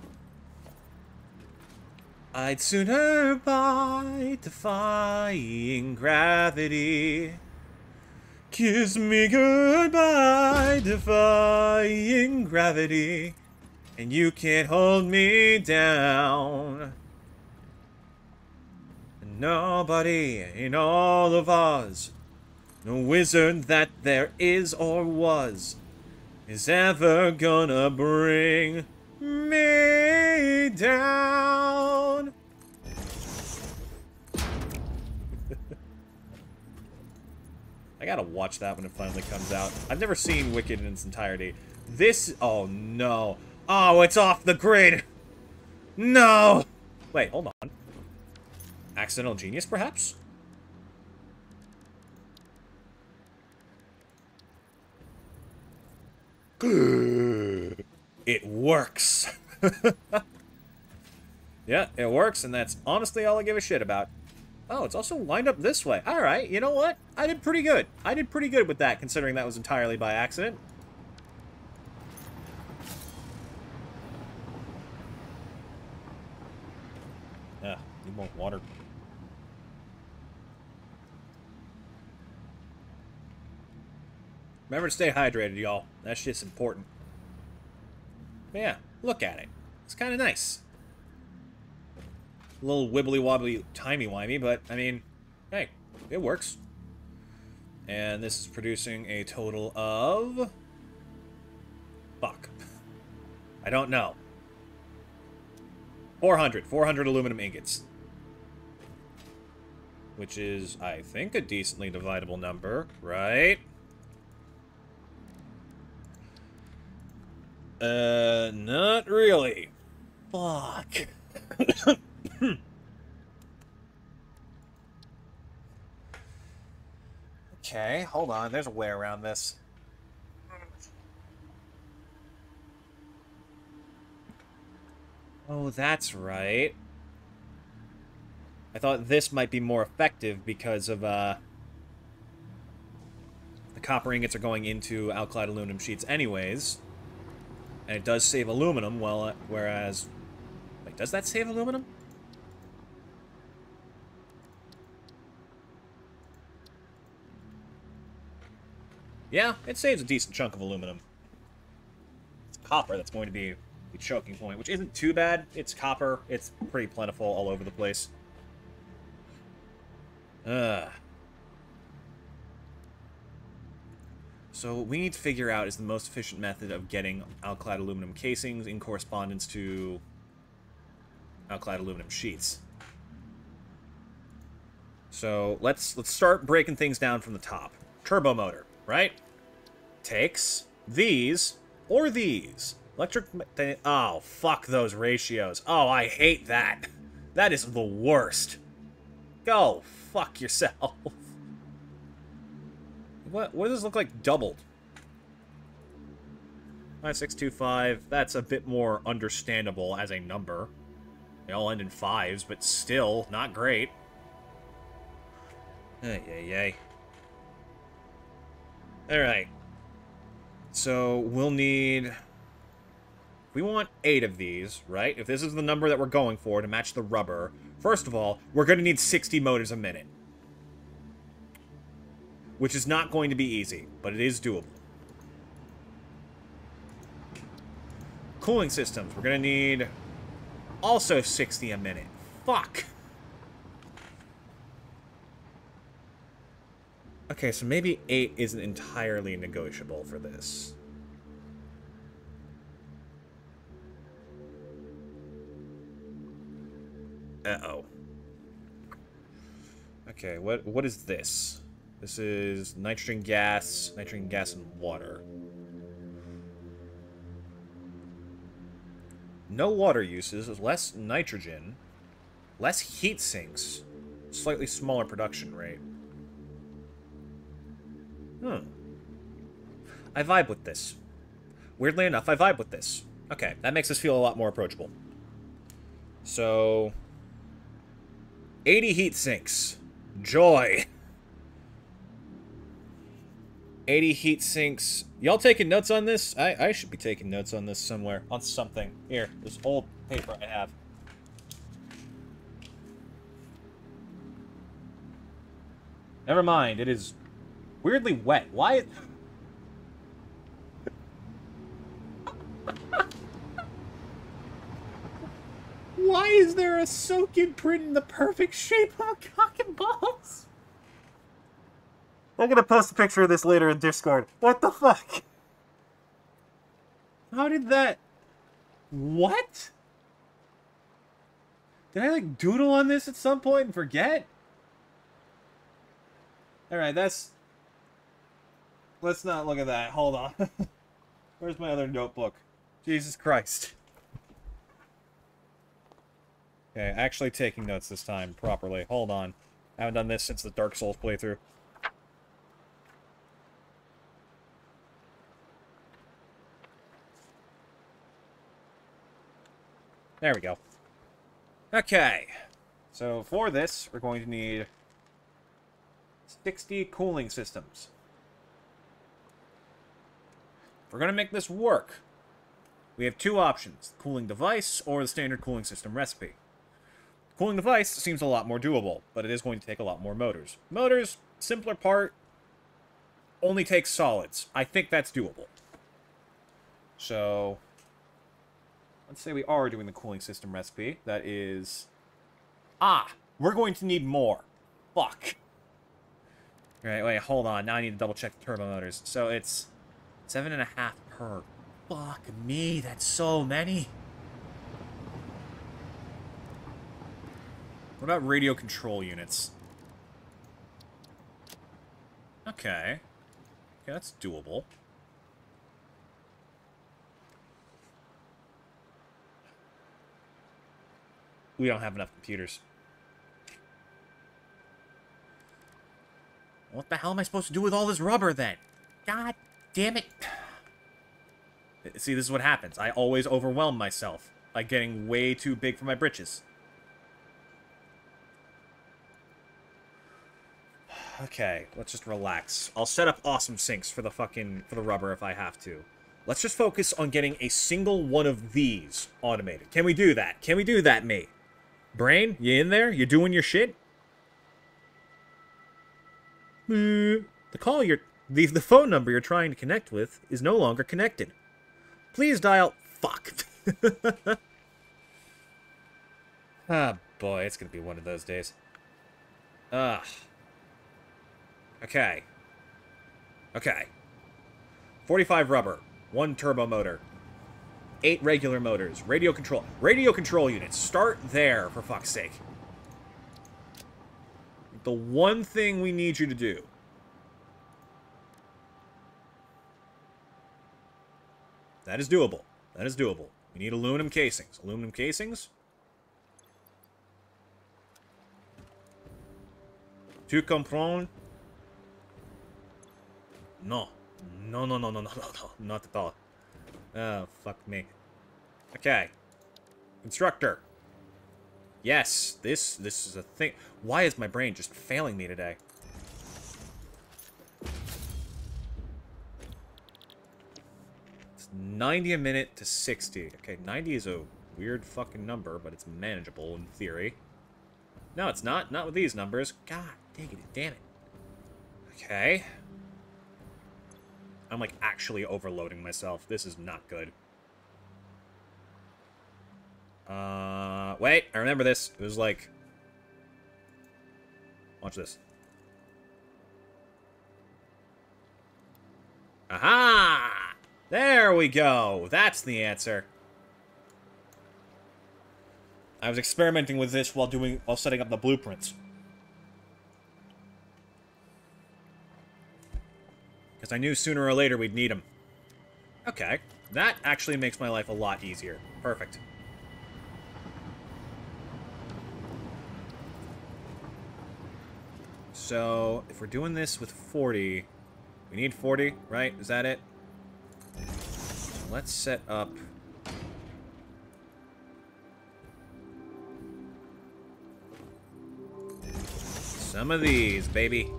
I'd sooner by defying gravity. Kiss me goodbye, defying gravity. And you can't hold me down. Nobody in all of Oz No wizard that there is or was is ever gonna bring me down. I gotta watch that when it finally comes out. I've never seen Wicked in its entirety. This... Oh, no. Oh, it's off the grid. No. Wait, hold on. Accidental genius, perhaps? It works. Yeah, it works, and that's honestly all I give a shit about. Oh, it's also lined up this way. Alright, you know what? I did pretty good. I did pretty good with that, considering that was entirely by accident. Yeah, need more water. Remember to stay hydrated, y'all. That shit's important. But yeah, look at it. It's kind of nice. A little wibbly-wobbly, timey-wimey, but, I mean, hey, it works. And this is producing a total of... Fuck. I don't know. 400 aluminum ingots. Which is, I think, a decently dividable number, right? Not really. Fuck. Okay, hold on. There's a way around this. Oh, that's right. I thought this might be more effective because of, the copper ingots are going into alkali aluminum sheets anyways. And it does save aluminum, well, whereas... Wait, does that save aluminum? Yeah, it saves a decent chunk of aluminum. It's copper that's going to be the choking point, which isn't too bad. It's copper. It's pretty plentiful all over the place. So what we need to figure out is the most efficient method of getting alkali aluminum casings in correspondence to alkali aluminum sheets. So let's start breaking things down from the top. Turbo motor, right? Takes these or these. Electric... Oh, fuck those ratios. Oh, I hate that. That is the worst. Go fuck yourself. What does this look like doubled? 5625, that's a bit more understandable as a number. They all end in 5s, but still not great. Ay. Alright. So, we'll need... We want 8 of these, right? If this is the number that we're going for to match the rubber, first of all, we're going to need 60 motors a minute. Which is not going to be easy, but it is doable. Cooling systems. We're going to need also 60 a minute. Fuck. Okay, so maybe 8 isn't entirely negotiable for this. Uh-oh. Okay, what is this? This is nitrogen gas, and water. No water uses, less nitrogen, less heat sinks, slightly smaller production rate. I vibe with this. Weirdly enough, I vibe with this. Okay, that makes us feel a lot more approachable. So... 80 heat sinks. Joy. 80 heat sinks. Y'all taking notes on this? I should be taking notes on this somewhere. On something. Here, this old paper I have. Never mind, it is weirdly wet. Why? Why is there a soak-in print in the perfect shape of a cock and balls? I'm gonna post a picture of this later in Discord. What the fuck? How did that... What? Did I, like, doodle on this at some point and forget? Alright, that's... Let's not look at that. Hold on. Where's my other notebook? Jesus Christ. Okay, actually taking notes this time properly. Hold on. I haven't done this since the Dark Souls playthrough. There we go. Okay. So for this, we're going to need 60 cooling systems. If we're going to make this work, we have two options, the cooling device or the standard cooling system recipe. The cooling device seems a lot more doable, but it is going to take a lot more motors. Motors, simpler part, only takes solids. I think that's doable. So, let's say we are doing the cooling system recipe. That is... we're going to need more. Fuck. Alright, wait, hold on. Now I need to double check the turbo motors. So it's 7.5 per. Fuck me, that's so many. What about radio control units? Okay. Okay, that's doable. We don't have enough computers. What the hell am I supposed to do with all this rubber, then? God damn it. See, this is what happens. I always overwhelm myself by getting way too big for my britches. Okay, let's just relax. I'll set up awesome sinks for the rubber if I have to. Let's just focus on getting a single one of these automated. Can we do that? Can we do that, mate? Brain, you in there? You doing your shit? The phone number you're trying to connect with is no longer connected. Please dial... Fuck. Ah, boy, it's gonna be one of those days. Ugh. Okay. Okay. 45 rubber. 1 turbo motor. 8 regular motors. Radio control. Radio control units. Start there, for fuck's sake. The one thing we need you to do. That is doable. That is doable. We need aluminum casings. Aluminum casings. Tu comprends? No. No, no, no, no, no, no, no. Not at all. Oh, fuck me. Okay. Constructor. Yes, this is a thing. Why is my brain just failing me today? It's 90 a minute to 60. Okay, 90 is a weird fucking number, but it's manageable in theory. No, it's not. Not with these numbers. God dang it, damn it. Okay. I'm, like, actually overloading myself. This is not good. Wait, I remember this. It was like... Watch this. Aha! There we go! That's the answer. I was experimenting with this while setting up the blueprints. Because I knew sooner or later we'd need them. Okay. That actually makes my life a lot easier. Perfect. So, if we're doing this with 40... We need 40, right? Is that it? So let's set up... some of these, baby.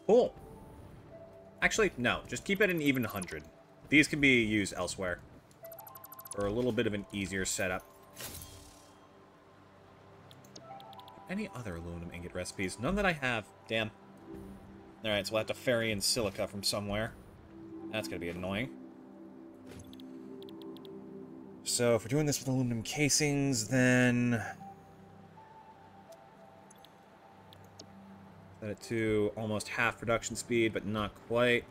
Cool. Actually, no. Just keep it an even 100. These can be used elsewhere. For a little bit of an easier setup. any other aluminum ingot recipes? None that I have. Damn. Alright, so we'll have to ferry in silica from somewhere. That's gonna be annoying. So, if we're doing this with aluminum casings, then... set it to almost half production speed, but not quite.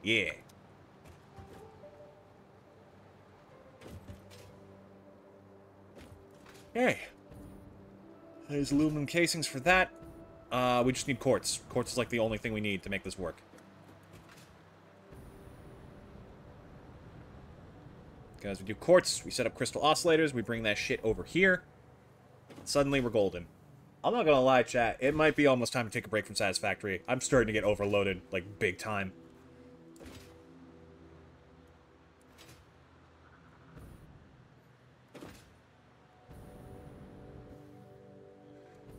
Yeah. Okay. There's aluminum casings for that. We just need quartz. Quartz is like the only thing we need to make this work. Guys, we do quartz, we set up crystal oscillators, we bring that shit over here. Suddenly we're golden. I'm not gonna lie, chat. It might be almost time to take a break from Satisfactory. I'm starting to get overloaded, like, big time.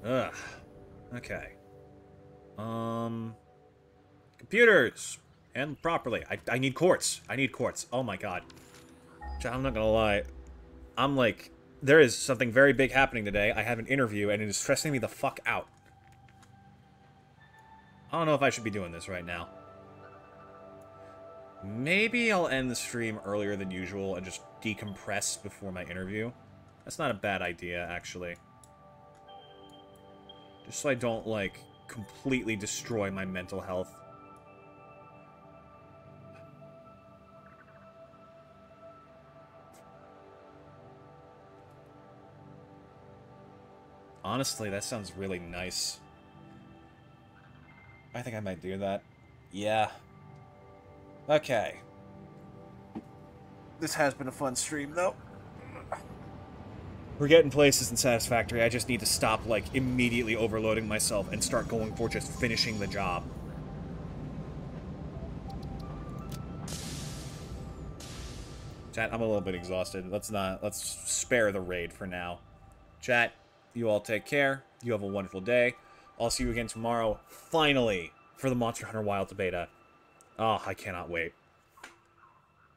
Ugh. Okay. Computers! Handled properly. I need quartz. I need quartz. Oh my god. I'm not gonna lie. I'm like... There is something very big happening today. I have an interview, and it is stressing me the fuck out. I don't know if I should be doing this right now. Maybe I'll end the stream earlier than usual and just decompress before my interview. That's not a bad idea, actually. Just so I don't, like, completely destroy my mental health. Honestly, that sounds really nice. I think I might do that. Yeah. Okay. This has been a fun stream, though. We're getting places in Satisfactory. I just need to stop, like, immediately overloading myself and start going for just finishing the job. Chat, I'm a little bit exhausted. Let's spare the raid for now. Chat, you all take care. You have a wonderful day. I'll see you again tomorrow, finally, for the Monster Hunter Wilds beta. Oh, I cannot wait.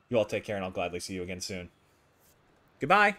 You all take care, and I'll gladly see you again soon. Goodbye!